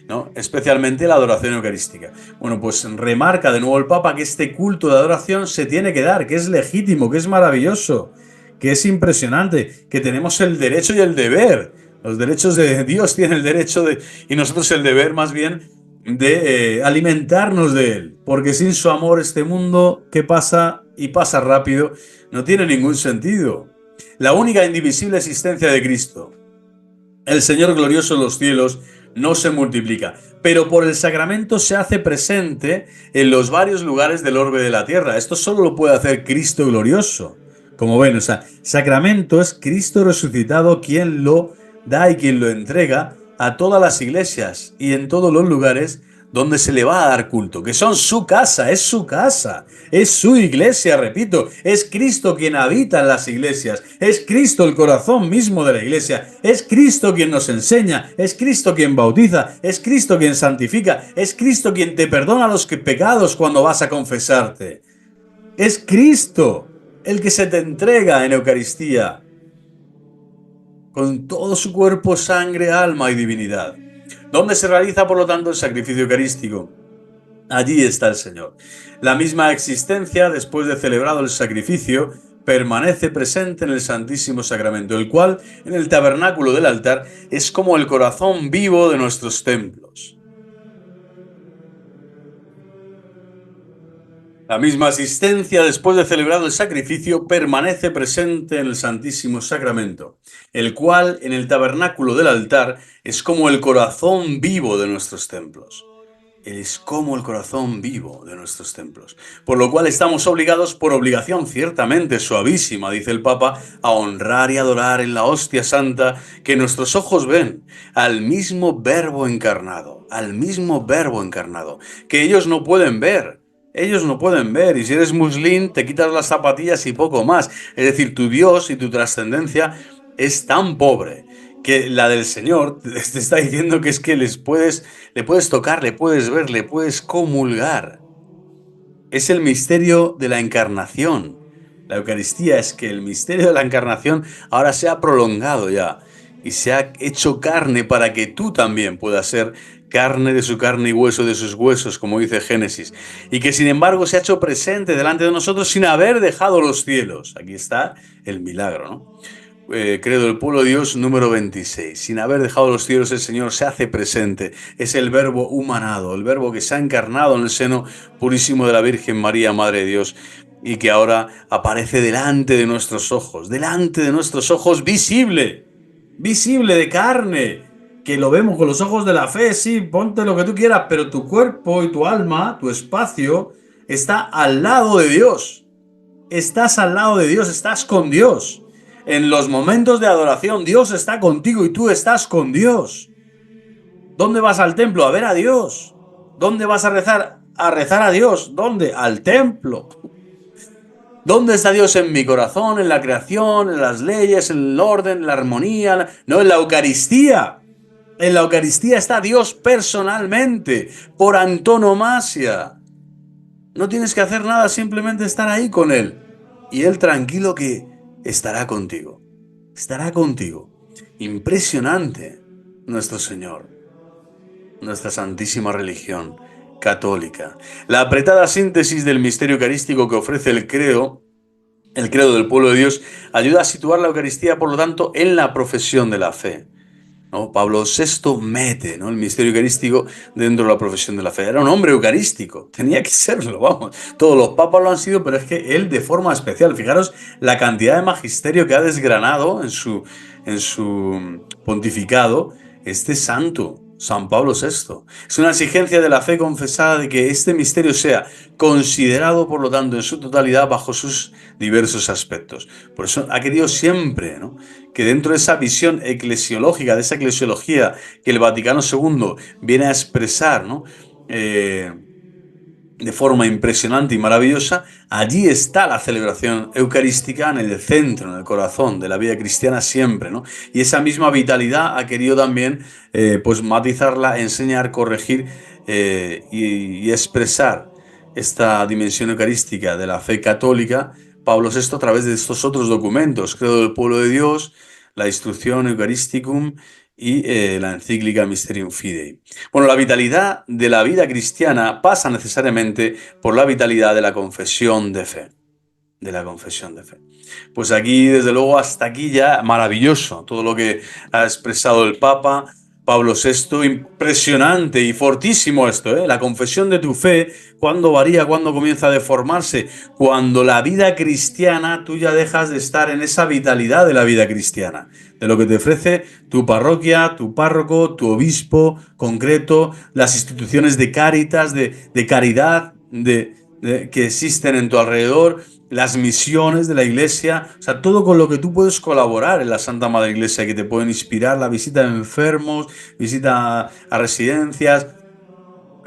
¿no? Especialmente la adoración eucarística. Bueno, pues remarca de nuevo el Papa que este culto de adoración se tiene que dar, que es legítimo, que es maravilloso, que es impresionante, que tenemos el derecho y el deber. Los derechos de Dios tienen el derecho y nosotros el deber más bien de alimentarnos de Él, porque sin su amor este mundo que pasa y pasa rápido no tiene ningún sentido. La única indivisible existencia de Cristo, el Señor glorioso en los cielos, no se multiplica, pero por el sacramento se hace presente en los varios lugares del orbe de la tierra. Esto solo lo puede hacer Cristo glorioso. Como ven, o sea, sacramento es Cristo resucitado quien lo da y quien lo entrega a todas las iglesias y en todos los lugares donde se le va a dar culto, que son su casa, es su iglesia, repito, es Cristo quien habita en las iglesias, es Cristo el corazón mismo de la iglesia, es Cristo quien nos enseña, es Cristo quien bautiza, es Cristo quien santifica, es Cristo quien te perdona los pecados cuando vas a confesarte, es Cristo el que se te entrega en Eucaristía, con todo su cuerpo, sangre, alma y divinidad. ¿Dónde se realiza, por lo tanto, el sacrificio eucarístico? Allí está el Señor. La misma existencia, después de celebrado el sacrificio, permanece presente en el Santísimo Sacramento, el cual, en el tabernáculo del altar, es como el corazón vivo de nuestros templos. La misma asistencia, después de celebrado el sacrificio, permanece presente en el Santísimo Sacramento, el cual, en el tabernáculo del altar, es como el corazón vivo de nuestros templos. Él es como el corazón vivo de nuestros templos. Por lo cual estamos obligados, por obligación ciertamente suavísima, dice el Papa, a honrar y adorar en la hostia santa que nuestros ojos ven, al mismo Verbo encarnado, que ellos no pueden ver. Ellos no pueden ver, y si eres muslín, te quitas las zapatillas y poco más. Es decir, tu Dios y tu trascendencia es tan pobre que la del Señor te está diciendo que es que le puedes tocar, le puedes ver, le puedes comulgar. Es el misterio de la encarnación. La Eucaristía es que el misterio de la encarnación ahora se ha prolongado ya y se ha hecho carne para que tú también puedas ser carne de su carne y hueso de sus huesos, como dice Génesis, y que sin embargo se ha hecho presente delante de nosotros sin haber dejado los cielos. Aquí está el milagro, ¿no? Credo del pueblo de Dios número 26. Sin haber dejado los cielos, el Señor se hace presente. Es el verbo humanado, el verbo que se ha encarnado en el seno purísimo de la Virgen María, Madre de Dios, y que ahora aparece delante de nuestros ojos, visible, visible de carne, que lo vemos con los ojos de la fe, sí, ponte lo que tú quieras, pero tu cuerpo y tu alma, tu espacio, está al lado de Dios. Estás al lado de Dios, estás con Dios. En los momentos de adoración, Dios está contigo y tú estás con Dios. ¿Dónde vas al templo? A ver a Dios. ¿Dónde vas a rezar? A rezar a Dios. ¿Dónde? Al templo. ¿Dónde está Dios? En mi corazón, en la creación, en las leyes, en el orden, en la armonía. No, en la Eucaristía. En la Eucaristía está Dios personalmente, por antonomasia. No tienes que hacer nada, simplemente estar ahí con Él. Y Él tranquilo que estará contigo. Estará contigo. Impresionante nuestro Señor, nuestra santísima religión católica. La apretada síntesis del misterio eucarístico que ofrece el credo del pueblo de Dios, ayuda a situar la Eucaristía, por lo tanto, en la profesión de la fe, ¿no? Pablo VI mete, ¿no?, el misterio eucarístico dentro de la profesión de la fe. Era un hombre eucarístico, tenía que serlo, vamos. Todos los papas lo han sido, pero es que él de forma especial. Fijaros la cantidad de magisterio que ha desgranado en su pontificado este santo, San Pablo VI. Es una exigencia de la fe confesada de que este misterio sea considerado, por lo tanto, en su totalidad bajo sus diversos aspectos. Por eso ha querido siempre, ¿no?, que dentro de esa visión eclesiológica, de esa eclesiología que el Vaticano II viene a expresar, ¿no?, de forma impresionante y maravillosa, allí está la celebración eucarística en el centro, en el corazón de la vida cristiana siempre, ¿no? Y esa misma vitalidad ha querido también pues matizarla, enseñar, corregir y expresar esta dimensión eucarística de la fe católica Pablo VI a través de estos otros documentos: Credo del pueblo de Dios, la Instrucción Eucharisticum y la encíclica Mysterium Fidei. Bueno, la vitalidad de la vida cristiana pasa necesariamente por la vitalidad de la confesión de fe. De la confesión de fe. Pues aquí, desde luego, hasta aquí ya maravilloso todo lo que ha expresado el Papa, Pablo VI, impresionante y fortísimo esto, ¿eh? La confesión de tu fe, cuando varía, cuando comienza a deformarse, cuando la vida cristiana, tú ya dejas de estar en esa vitalidad de la vida cristiana, de lo que te ofrece tu parroquia, tu párroco, tu obispo concreto, las instituciones de cáritas, de caridad, que existen en tu alrededor, las misiones de la iglesia, o sea, todo con lo que tú puedes colaborar en la Santa Madre Iglesia, que te pueden inspirar, la visita de enfermos, visita a residencias,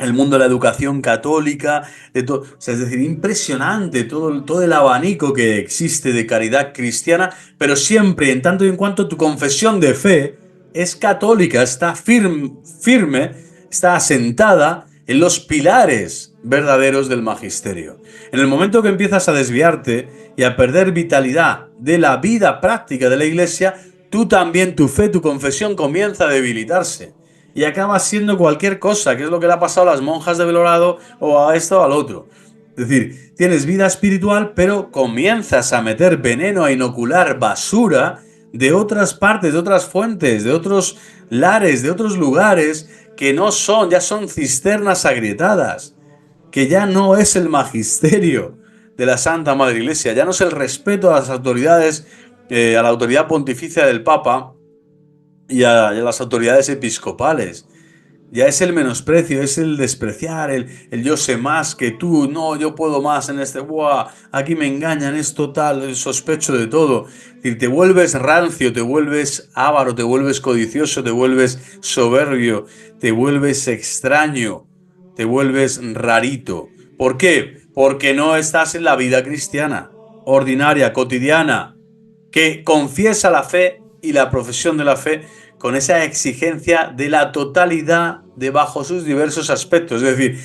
el mundo de la educación católica, o sea, es decir, impresionante todo el abanico que existe de caridad cristiana, pero siempre, en tanto y en cuanto tu confesión de fe es católica, está firme, está asentada en los pilares verdaderos del magisterio. En el momento que empiezas a desviarte y a perder vitalidad de la vida práctica de la Iglesia, tú también, tu fe, tu confesión comienza a debilitarse y acabas siendo cualquier cosa, que es lo que le ha pasado a las monjas de Belorado o a esto o al otro. Es decir, tienes vida espiritual, pero comienzas a meter veneno, a inocular basura de otras partes, de otras fuentes, de otros lares, de otros lugares que no son, ya son cisternas agrietadas, que ya no es el magisterio de la Santa Madre Iglesia, ya no es el respeto a las autoridades, a la autoridad pontificia del Papa y a las autoridades episcopales. Ya es el menosprecio, es el despreciar, el yo sé más que tú, no, yo puedo más en este, ¡buah! Aquí me engañan, es total, sospecho de todo. Es decir, te vuelves rancio, te vuelves avaro, te vuelves codicioso, te vuelves soberbio, te vuelves extraño, te vuelves rarito. ¿Por qué? Porque no estás en la vida cristiana, ordinaria, cotidiana, que confiesa la fe y la profesión de la fe con esa exigencia de la totalidad de bajo sus diversos aspectos, es decir,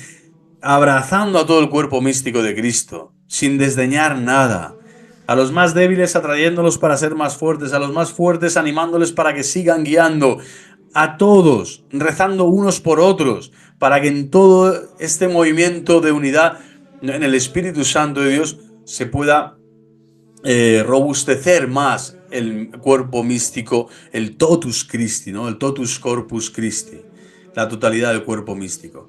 abrazando a todo el cuerpo místico de Cristo, sin desdeñar nada, a los más débiles atrayéndolos para ser más fuertes, a los más fuertes animándoles para que sigan guiando, a todos, rezando unos por otros, para que en todo este movimiento de unidad en el Espíritu Santo de Dios se pueda robustecer más el cuerpo místico, el totus Christi, ¿no? El totus corpus Christi, la totalidad del cuerpo místico.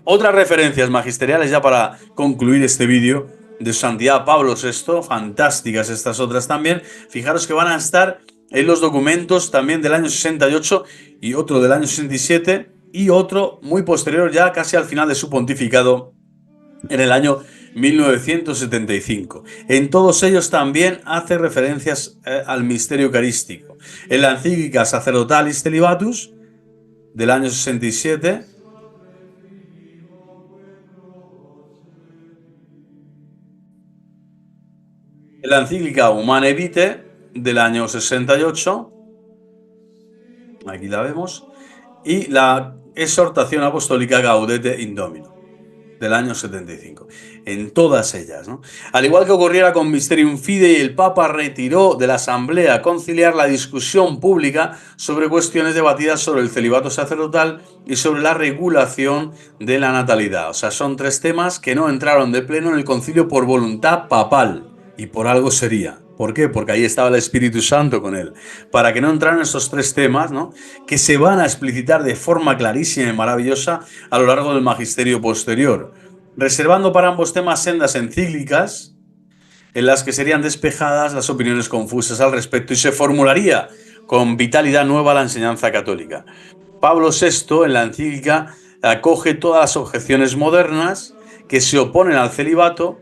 Otras referencias magisteriales ya para concluir este vídeo de su santidad Pablo VI, fantásticas estas otras también, fijaros que van a estar en los documentos también del año 68 y otro del año 67 y otro muy posterior ya casi al final de su pontificado en el año 1975. En todos ellos también hace referencias al misterio eucarístico. En la encíclica Sacerdotalis Celibatus del año 67, en la encíclica Humanae Vitae del año 68, aquí la vemos, y la exhortación apostólica Gaudete in Domino del año 75, en todas ellas, ¿no? Al igual que ocurriera con Mysterium Fidei, el Papa retiró de la Asamblea Conciliar la discusión pública sobre cuestiones debatidas sobre el celibato sacerdotal y sobre la regulación de la natalidad. O sea, son tres temas que no entraron de pleno en el concilio por voluntad papal, y por algo sería. ¿Por qué? Porque ahí estaba el Espíritu Santo con él. Para que no entraran estos tres temas, ¿no? Que se van a explicitar de forma clarísima y maravillosa a lo largo del magisterio posterior, reservando para ambos temas sendas encíclicas en las que serían despejadas las opiniones confusas al respecto y se formularía con vitalidad nueva la enseñanza católica. Pablo VI en la encíclica acoge todas las objeciones modernas que se oponen al celibato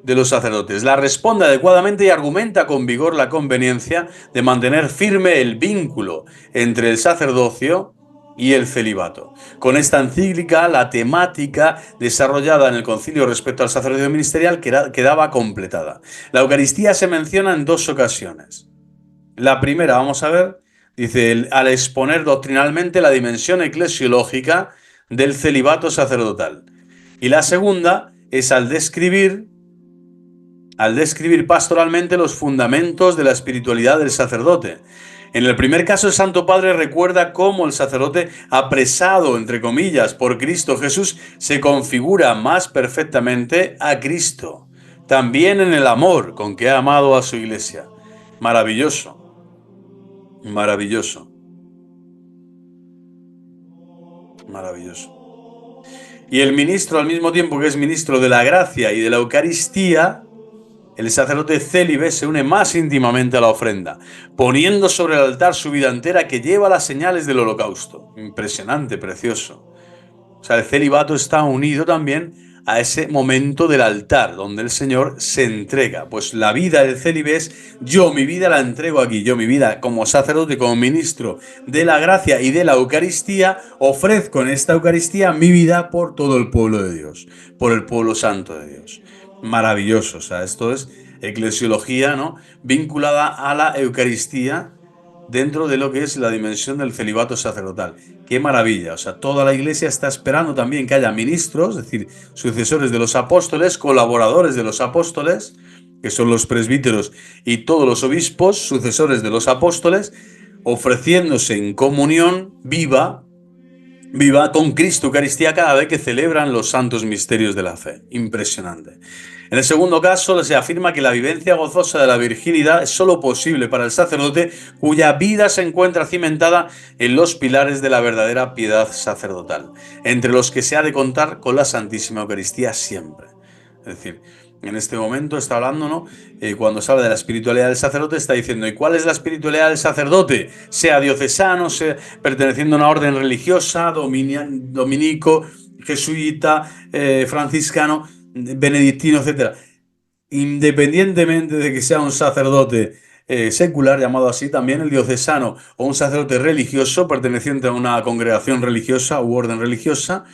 de los sacerdotes, la responde adecuadamente y argumenta con vigor la conveniencia de mantener firme el vínculo entre el sacerdocio y el celibato. Con esta encíclica, la temática desarrollada en el concilio respecto al sacerdocio ministerial quedaba completada. La Eucaristía se menciona en dos ocasiones. La primera, vamos a ver, dice, al exponer doctrinalmente la dimensión eclesiológica del celibato sacerdotal. Y la segunda es al describir pastoralmente los fundamentos de la espiritualidad del sacerdote. En el primer caso, el Santo Padre recuerda cómo el sacerdote, apresado, entre comillas, por Cristo Jesús, se configura más perfectamente a Cristo, también en el amor con que ha amado a su iglesia. Maravilloso, maravilloso. Maravilloso. Y el ministro, al mismo tiempo que es ministro de la gracia y de la Eucaristía, el sacerdote célibe se une más íntimamente a la ofrenda, poniendo sobre el altar su vida entera que lleva las señales del holocausto. Impresionante, precioso. O sea, el celibato está unido también a ese momento del altar, donde el Señor se entrega. Pues la vida del célibe es: yo mi vida la entrego aquí, yo mi vida como sacerdote, como ministro de la gracia y de la Eucaristía, ofrezco en esta Eucaristía mi vida por todo el pueblo de Dios, por el pueblo santo de Dios. Maravilloso, o sea, esto es eclesiología, ¿no? Vinculada a la Eucaristía dentro de lo que es la dimensión del celibato sacerdotal. ¡Qué maravilla! O sea, toda la Iglesia está esperando también que haya ministros, es decir, sucesores de los apóstoles, colaboradores de los apóstoles, que son los presbíteros y todos los obispos, sucesores de los apóstoles, ofreciéndose en comunión viva con Cristo Eucaristía cada vez que celebran los santos misterios de la fe. Impresionante. En el segundo caso, se afirma que la vivencia gozosa de la virginidad es sólo posible para el sacerdote cuya vida se encuentra cimentada en los pilares de la verdadera piedad sacerdotal, entre los que se ha de contar con la Santísima Eucaristía siempre. Es decir, en este momento está hablando, ¿no? Cuando se habla de la espiritualidad del sacerdote, está diciendo: ¿y cuál es la espiritualidad del sacerdote? Sea diocesano, sea perteneciendo a una orden religiosa, dominico, jesuita, franciscano, benedictino, etcétera. Independientemente de que sea un sacerdote secular, llamado así, también el diocesano, o un sacerdote religioso perteneciente a una congregación religiosa u orden religiosa,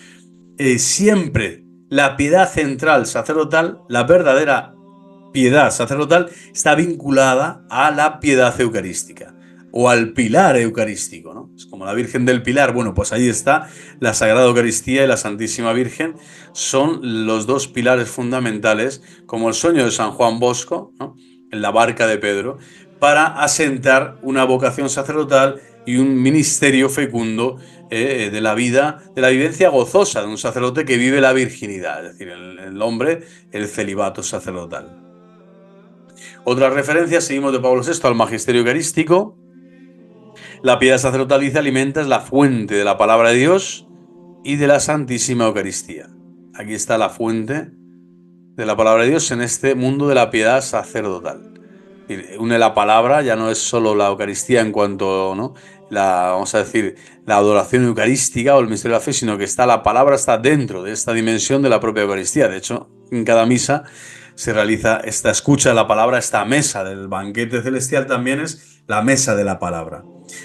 siempre la piedad central sacerdotal, la verdadera piedad sacerdotal, está vinculada a la piedad eucarística o al pilar eucarístico, ¿no? Es como la Virgen del Pilar. Bueno, pues ahí está la Sagrada Eucaristía y la Santísima Virgen. Son los dos pilares fundamentales, como el sueño de San Juan Bosco, ¿no?, en la barca de Pedro, para asentar una vocación sacerdotal y un ministerio fecundo de la vida, de la vivencia gozosa de un sacerdote que vive la virginidad, es decir, el hombre, el celibato sacerdotal. Otra referencia, seguimos de Pablo VI al magisterio eucarístico. La piedad sacerdotal, dice, alimenta, es la fuente de la palabra de Dios y de la Santísima Eucaristía. Aquí está la fuente de la palabra de Dios en este mundo de la piedad sacerdotal. Une la palabra, ya no es solo la Eucaristía en cuanto, ¿no?, vamos a decir, la adoración eucarística o el misterio de la fe, sino que la palabra está dentro de esta dimensión de la propia Eucaristía. De hecho, en cada misa se realiza esta escucha de la palabra, esta mesa del banquete celestial también es la mesa de la palabra.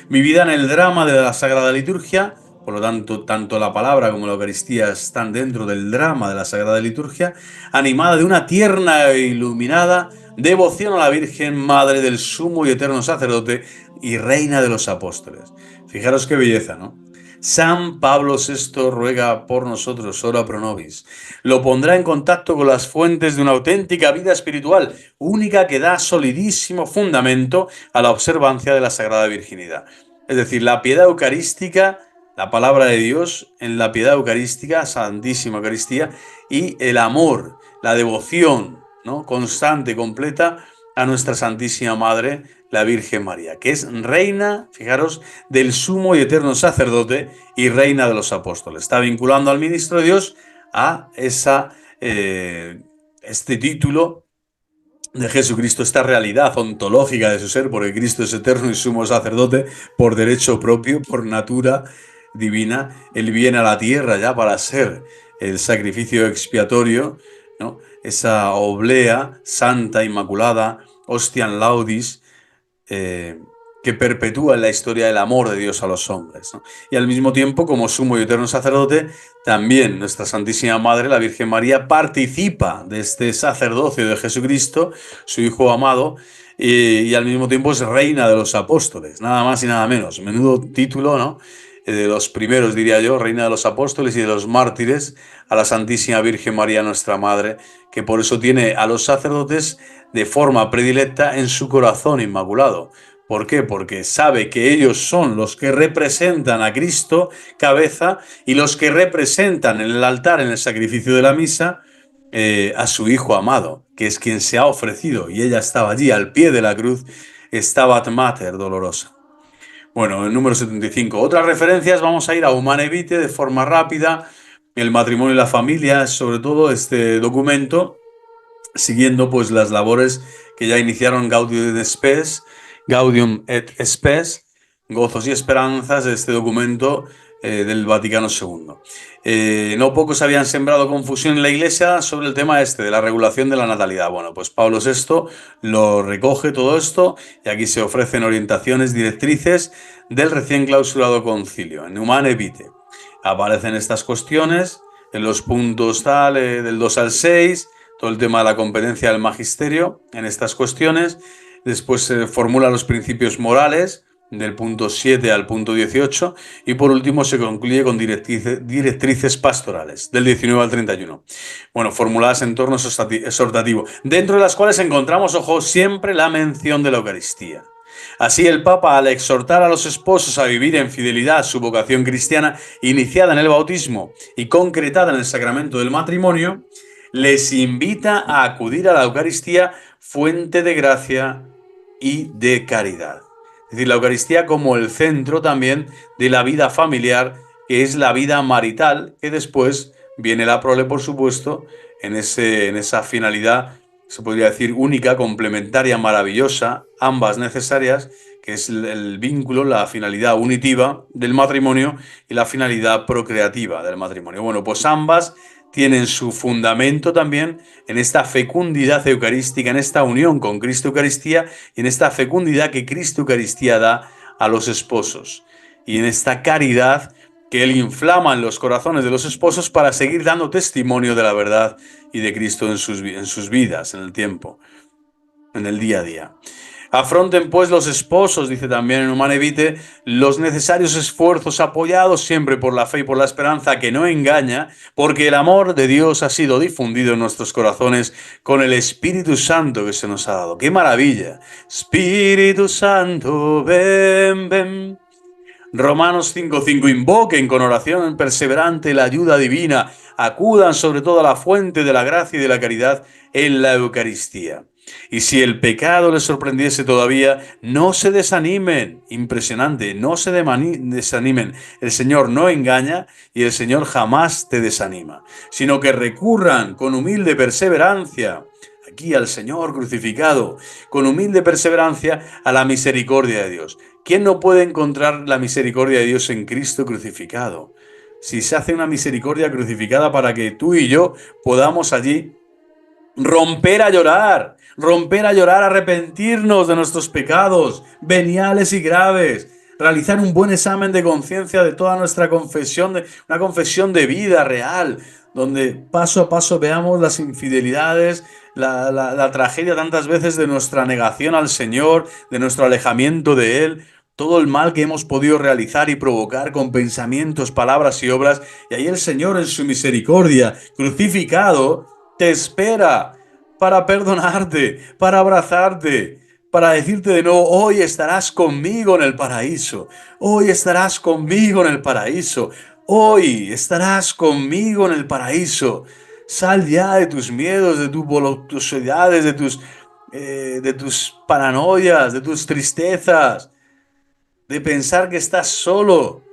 Vivida en el drama de la Sagrada Liturgia, por lo tanto, tanto la palabra como la Eucaristía están dentro del drama de la Sagrada Liturgia, animada de una tierna e iluminada devoción a la Virgen, Madre del Sumo y Eterno Sacerdote y Reina de los Apóstoles. Fijaros qué belleza, ¿no? San Pablo VI ruega por nosotros, ora pro nobis. Lo pondrá en contacto con las fuentes de una auténtica vida espiritual, única que da solidísimo fundamento a la observancia de la Sagrada Virginidad. Es decir, la piedad eucarística, la palabra de Dios en la piedad eucarística, Santísima Eucaristía, y el amor, la devoción, ¿no?, constante, completa a nuestra Santísima Madre, la Virgen María, que es reina, fijaros, del sumo y eterno sacerdote y reina de los apóstoles. Está vinculando al ministro de Dios a este título de Jesucristo, esta realidad ontológica de su ser, porque Cristo es eterno y sumo sacerdote por derecho propio, por natura divina. Él viene a la tierra ya para ser el sacrificio expiatorio, ¿no?, esa oblea santa, inmaculada, hostiam laudis, que perpetúa en la historia el amor de Dios a los hombres, ¿no? Y al mismo tiempo, como sumo y eterno sacerdote, también nuestra Santísima Madre, la Virgen María, participa de este sacerdocio de Jesucristo, su Hijo amado, y al mismo tiempo es reina de los apóstoles, nada más y nada menos. Menudo título, ¿no?, de los primeros, diría yo, reina de los apóstoles y de los mártires, a la Santísima Virgen María, nuestra Madre, que por eso tiene a los sacerdotes de forma predilecta en su corazón inmaculado. ¿Por qué? Porque sabe que ellos son los que representan a Cristo, cabeza, y los que representan en el altar, en el sacrificio de la misa, a su Hijo amado, que es quien se ha ofrecido, y ella estaba allí al pie de la cruz, Stabat Mater dolorosa. Bueno, el número 75. Otras referencias, vamos a ir a Humane Vitae de forma rápida. El matrimonio y la familia, sobre todo este documento, siguiendo pues las labores que ya iniciaron Gaudium et Spes, Gozos y Esperanzas, de este documento del Vaticano II. No pocos habían sembrado confusión en la Iglesia sobre el tema este de la regulación de la natalidad. Bueno, pues Pablo VI lo recoge todo esto y aquí se ofrecen orientaciones, directrices del recién clausurado concilio. En Humane Vitae aparecen estas cuestiones en los puntos del 2 al 6, todo el tema de la competencia del magisterio en estas cuestiones. Después se formula los principios morales del punto 7 al punto 18 y por último se concluye con directrices pastorales del 19 al 31. Bueno, formuladas en torno exhortativo, dentro de las cuales encontramos, ojo, siempre la mención de la Eucaristía. Así el Papa, al exhortar a los esposos a vivir en fidelidad su vocación cristiana, iniciada en el bautismo y concretada en el sacramento del matrimonio, les invita a acudir a la Eucaristía, fuente de gracia y de caridad. Es decir, la Eucaristía como el centro también de la vida familiar, que es la vida marital, que después viene la prole, por supuesto, en esa finalidad, se podría decir, única, complementaria, maravillosa, ambas necesarias, que es el vínculo, la finalidad unitiva del matrimonio y la finalidad procreativa del matrimonio. Bueno, pues ambas tienen su fundamento también en esta fecundidad eucarística, en esta unión con Cristo Eucaristía y en esta fecundidad que Cristo Eucaristía da a los esposos y en esta caridad que Él inflama en los corazones de los esposos para seguir dando testimonio de la verdad y de Cristo en sus vidas, en el tiempo, en el día a día. Afronten pues los esposos, dice también en Humane Vitae, los necesarios esfuerzos apoyados siempre por la fe y por la esperanza que no engaña, porque el amor de Dios ha sido difundido en nuestros corazones con el Espíritu Santo que se nos ha dado. ¡Qué maravilla! Espíritu Santo, ven, ven. Romanos 5:5, invoquen con oración perseverante la ayuda divina, acudan sobre todo a la fuente de la gracia y de la caridad en la Eucaristía. Y si el pecado les sorprendiese todavía, no se desanimen, impresionante, no se desanimen, el Señor no engaña y el Señor jamás te desanima, sino que recurran con humilde perseverancia, aquí al Señor crucificado, con humilde perseverancia a la misericordia de Dios. ¿Quién no puede encontrar la misericordia de Dios en Cristo crucificado? Si se hace una misericordia crucificada para que tú y yo podamos allí romper a llorar, arrepentirnos de nuestros pecados veniales y graves, realizar un buen examen de conciencia de toda nuestra confesión, una confesión de vida real, donde paso a paso veamos las infidelidades, la tragedia tantas veces de nuestra negación al Señor, de nuestro alejamiento de Él, todo el mal que hemos podido realizar y provocar con pensamientos, palabras y obras, y ahí el Señor en su misericordia, crucificado, te espera para perdonarte, para abrazarte, para decirte de nuevo, hoy estarás conmigo en el paraíso, hoy estarás conmigo en el paraíso, hoy estarás conmigo en el paraíso. Sal ya de tus miedos, de tus voluptuosidades, de tus paranoias, de tus tristezas, de pensar que estás solo,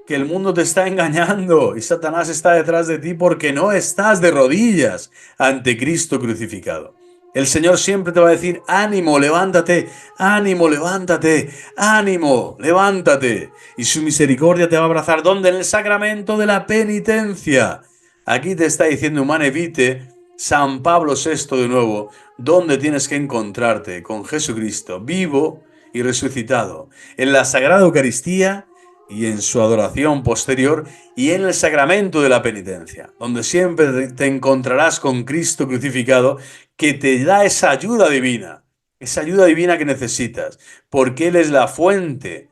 que el mundo te está engañando y Satanás está detrás de ti porque no estás de rodillas ante Cristo crucificado. El Señor siempre te va a decir, ánimo, levántate, ánimo, levántate, ánimo, levántate. Y su misericordia te va a abrazar. ¿Dónde? En el sacramento de la penitencia. Aquí te está diciendo Humane Vitae, San Pablo VI de nuevo, ¿dónde tienes que encontrarte? Con Jesucristo, vivo y resucitado, en la Sagrada Eucaristía y en su adoración posterior y en el sacramento de la penitencia, donde siempre te encontrarás con Cristo crucificado que te da esa ayuda divina que necesitas, porque Él es la fuente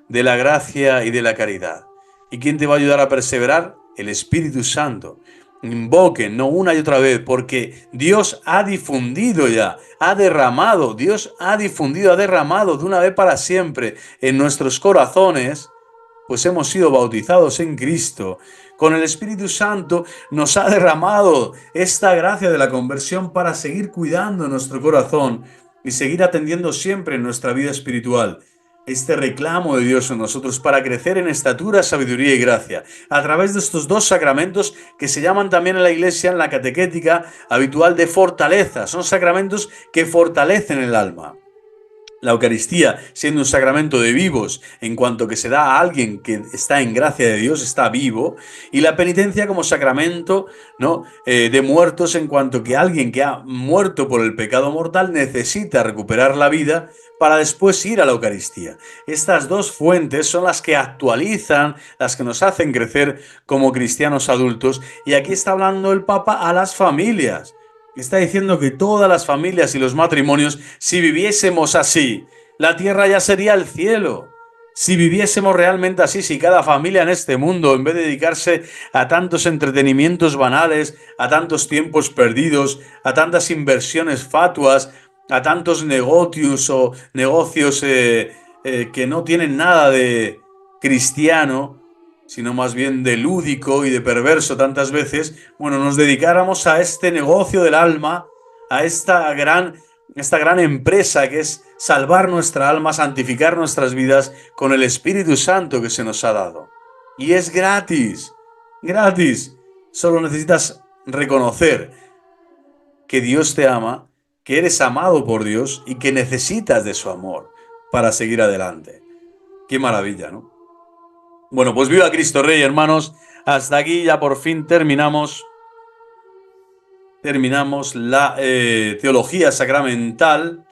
de la gracia y de la caridad. ¿Y quién te va a ayudar a perseverar? El Espíritu Santo. Invoquen, no una y otra vez, porque Dios ha difundido ya, ha derramado de una vez para siempre en nuestros corazones, pues hemos sido bautizados en Cristo. Con el Espíritu Santo nos ha derramado esta gracia de la conversión para seguir cuidando nuestro corazón y seguir atendiendo siempre en nuestra vida espiritual. este reclamo de Dios en nosotros para crecer en estatura, sabiduría y gracia, a través de estos dos sacramentos que se llaman también en la Iglesia, en la catequética habitual, de fortaleza. Son sacramentos que fortalecen el alma. La Eucaristía, siendo un sacramento de vivos, en cuanto que se da a alguien que está en gracia de Dios, está vivo, y la penitencia como sacramento, ¿no? De muertos, en cuanto que alguien que ha muerto por el pecado mortal necesita recuperar la vida para después ir a la Eucaristía. Estas dos fuentes son las que actualizan, las que nos hacen crecer como cristianos adultos, y aquí está hablando el Papa a las familias. Está diciendo que todas las familias y los matrimonios, si viviésemos así, la tierra ya sería el cielo. Si viviésemos realmente así, si cada familia en este mundo, en vez de dedicarse a tantos entretenimientos banales, a tantos tiempos perdidos, a tantas inversiones fatuas, a tantos negocios que no tienen nada de cristiano, sino más bien de lúdico y de perverso tantas veces, bueno, nos dedicáramos a este negocio del alma, a esta gran empresa que es salvar nuestra alma, santificar nuestras vidas con el Espíritu Santo que se nos ha dado. Y es gratis, gratis. Solo necesitas reconocer que Dios te ama, que eres amado por Dios y que necesitas de su amor para seguir adelante. Qué maravilla, ¿no? Bueno, pues viva Cristo Rey, hermanos. Hasta aquí ya por fin terminamos la teología sacramental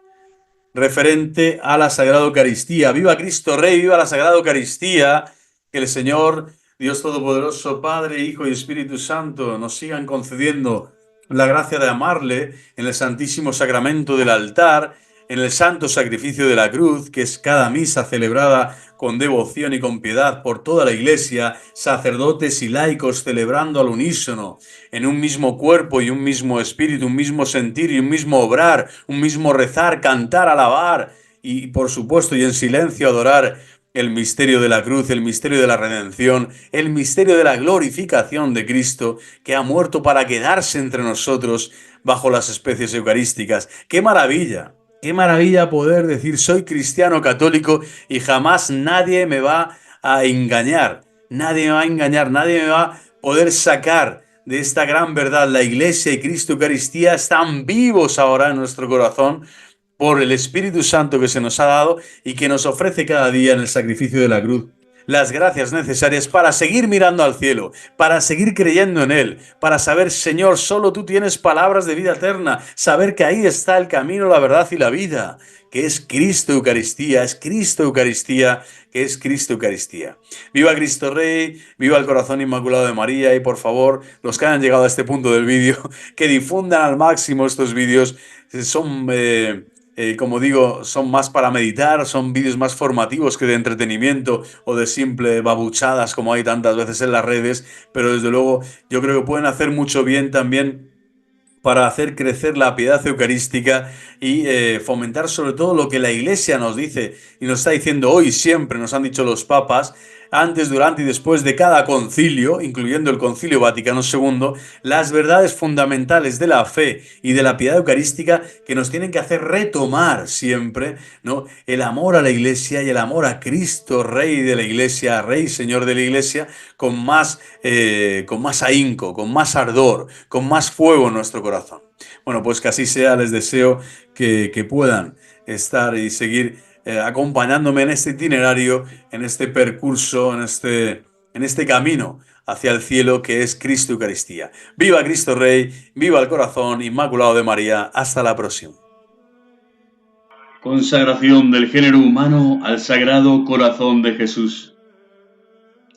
referente a la Sagrada Eucaristía. Viva Cristo Rey, viva la Sagrada Eucaristía. Que el Señor, Dios Todopoderoso, Padre, Hijo y Espíritu Santo, nos sigan concediendo la gracia de amarle en el Santísimo Sacramento del altar, en el santo sacrificio de la cruz, que es cada misa celebrada con devoción y con piedad por toda la Iglesia, sacerdotes y laicos celebrando al unísono, en un mismo cuerpo y un mismo espíritu, un mismo sentir y un mismo obrar, un mismo rezar, cantar, alabar y, por supuesto, y en silencio adorar el misterio de la cruz, el misterio de la redención, el misterio de la glorificación de Cristo, que ha muerto para quedarse entre nosotros bajo las especies eucarísticas. ¡Qué maravilla! Qué maravilla poder decir soy cristiano católico y jamás nadie me va a engañar, nadie me va a engañar, nadie me va a poder sacar de esta gran verdad. La Iglesia y Cristo Eucaristía están vivos ahora en nuestro corazón por el Espíritu Santo que se nos ha dado y que nos ofrece cada día en el sacrificio de la cruz las gracias necesarias para seguir mirando al cielo, para seguir creyendo en Él, para saber, Señor, solo tú tienes palabras de vida eterna, saber que ahí está el camino, la verdad y la vida, que es Cristo Eucaristía, es Cristo Eucaristía, que es Cristo Eucaristía. Viva Cristo Rey, viva el corazón inmaculado de María y por favor, los que hayan llegado a este punto del vídeo, que difundan al máximo estos vídeos, son... como digo, son más para meditar, son vídeos más formativos que de entretenimiento o de simple babuchadas como hay tantas veces en las redes, pero desde luego yo creo que pueden hacer mucho bien también para hacer crecer la piedad eucarística y fomentar sobre todo lo que la Iglesia nos dice y nos está diciendo hoy siempre, nos han dicho los papas, antes, durante y después de cada concilio, incluyendo el Concilio Vaticano II, las verdades fundamentales de la fe y de la piedad eucarística que nos tienen que hacer retomar siempre, ¿no?, el amor a la Iglesia y el amor a Cristo, Rey de la Iglesia, Rey, Señor de la Iglesia, con más ahínco, con más ardor, con más fuego en nuestro corazón. Bueno, pues que así sea, les deseo que puedan estar y seguir acompañándome en este itinerario, en este percurso, en este camino hacia el cielo que es Cristo Eucaristía. ¡Viva Cristo Rey! ¡Viva el corazón inmaculado de María! Hasta la próxima. Consagración del género humano al Sagrado Corazón de Jesús.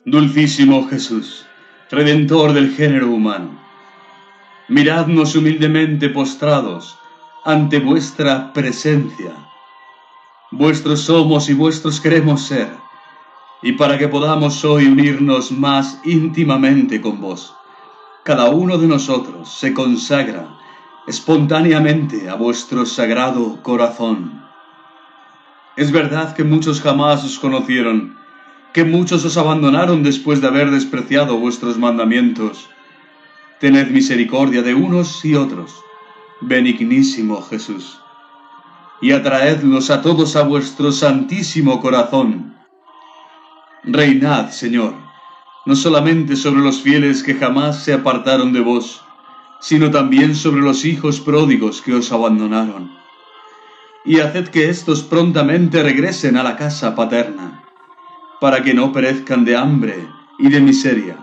Dulcísimo Jesús, Redentor del género humano, miradnos humildemente postrados ante vuestra presencia. Vuestros somos y vuestros queremos ser, y para que podamos hoy unirnos más íntimamente con vos, cada uno de nosotros se consagra espontáneamente a vuestro sagrado corazón. Es verdad que muchos jamás os conocieron, que muchos os abandonaron después de haber despreciado vuestros mandamientos. Tened misericordia de unos y otros, benignísimo Jesús. y atraedlos a todos a vuestro santísimo corazón. Reinad, Señor, no solamente sobre los fieles que jamás se apartaron de vos, sino también sobre los hijos pródigos que os abandonaron. Y haced que éstos prontamente regresen a la casa paterna, para que no perezcan de hambre y de miseria.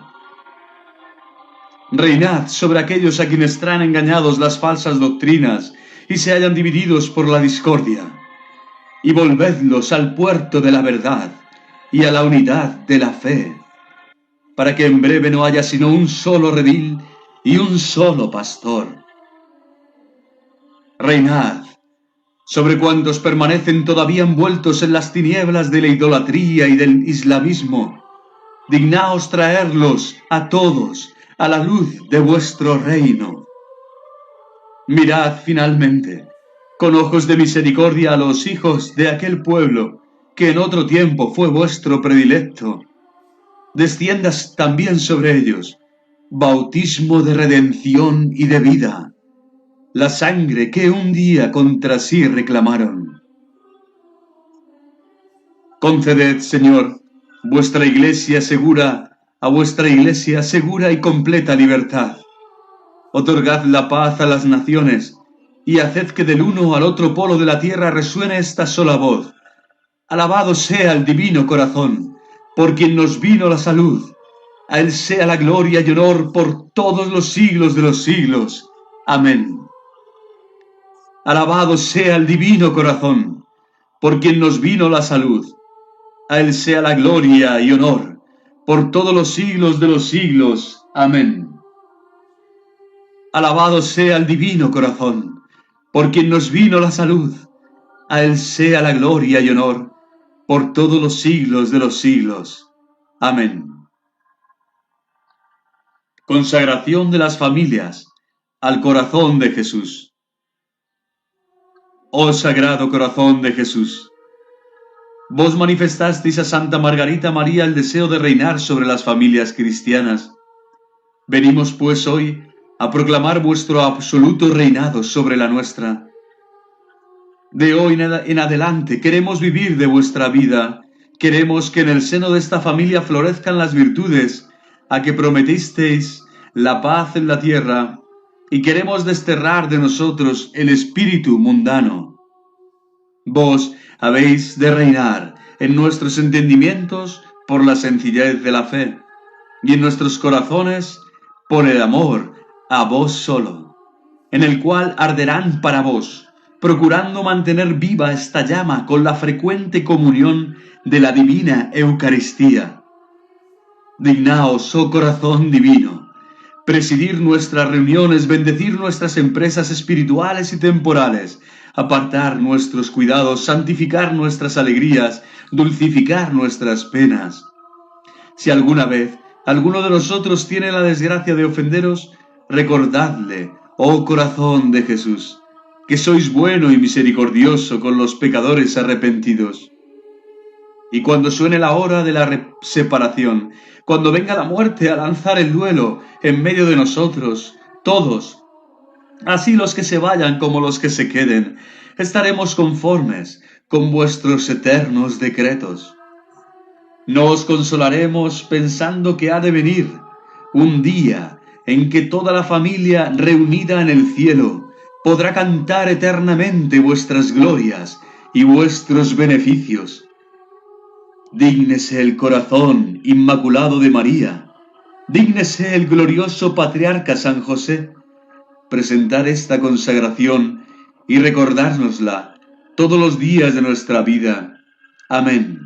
Reinad sobre aquellos a quienes traen engañados las falsas doctrinas y se hayan divididos por la discordia, y volvedlos al puerto de la verdad y a la unidad de la fe, para que en breve no haya sino un solo redil y un solo pastor. Reinad sobre cuantos permanecen todavía envueltos en las tinieblas de la idolatría y del islamismo. Dignaos traerlos a todos a la luz de vuestro reino. Mirad finalmente con ojos de misericordia a los hijos de aquel pueblo que en otro tiempo fue vuestro predilecto. Desciendas también sobre ellos bautismo de redención y de vida, la sangre que un día contra sí reclamaron. Conceded, Señor, vuestra iglesia segura, a vuestra iglesia segura y completa libertad. Otorgad la paz a las naciones, y haced que del uno al otro polo de la tierra resuene esta sola voz. Alabado sea el divino corazón, por quien nos vino la salud. A él sea la gloria y honor por todos los siglos de los siglos. Amén. Alabado sea el divino corazón, por quien nos vino la salud. A él sea la gloria y honor por todos los siglos de los siglos. Amén. Alabado sea el divino corazón, por quien nos vino la salud. A él sea la gloria y honor por todos los siglos de los siglos. Amén. Consagración de las familias al corazón de Jesús. Oh Sagrado Corazón de Jesús, vos manifestasteis a Santa Margarita María el deseo de reinar sobre las familias cristianas. Venimos pues hoy a proclamar vuestro absoluto reinado sobre la nuestra. De hoy en adelante queremos vivir de vuestra vida, queremos que en el seno de esta familia florezcan las virtudes a que prometisteis la paz en la tierra, y queremos desterrar de nosotros el espíritu mundano. Vos habéis de reinar en nuestros entendimientos por la sencillez de la fe, y en nuestros corazones por el amor a vos solo, en el cual arderán para vos, procurando mantener viva esta llama con la frecuente comunión de la divina Eucaristía. Dignaos, oh corazón divino, presidir nuestras reuniones, bendecir nuestras empresas espirituales y temporales, apartar nuestros cuidados, santificar nuestras alegrías, dulcificar nuestras penas. Si alguna vez alguno de nosotros tiene la desgracia de ofenderos, recordadle, oh corazón de Jesús, que sois bueno y misericordioso con los pecadores arrepentidos. Y cuando suene la hora de la separación, cuando venga la muerte a lanzar el duelo en medio de nosotros, todos, así los que se vayan como los que se queden, estaremos conformes con vuestros eternos decretos. Nos consolaremos pensando que ha de venir un día en que toda la familia reunida en el cielo podrá cantar eternamente vuestras glorias y vuestros beneficios. Dígnese el corazón inmaculado de María, dígnese el glorioso patriarca San José, presentar esta consagración y recordárnosla todos los días de nuestra vida. Amén.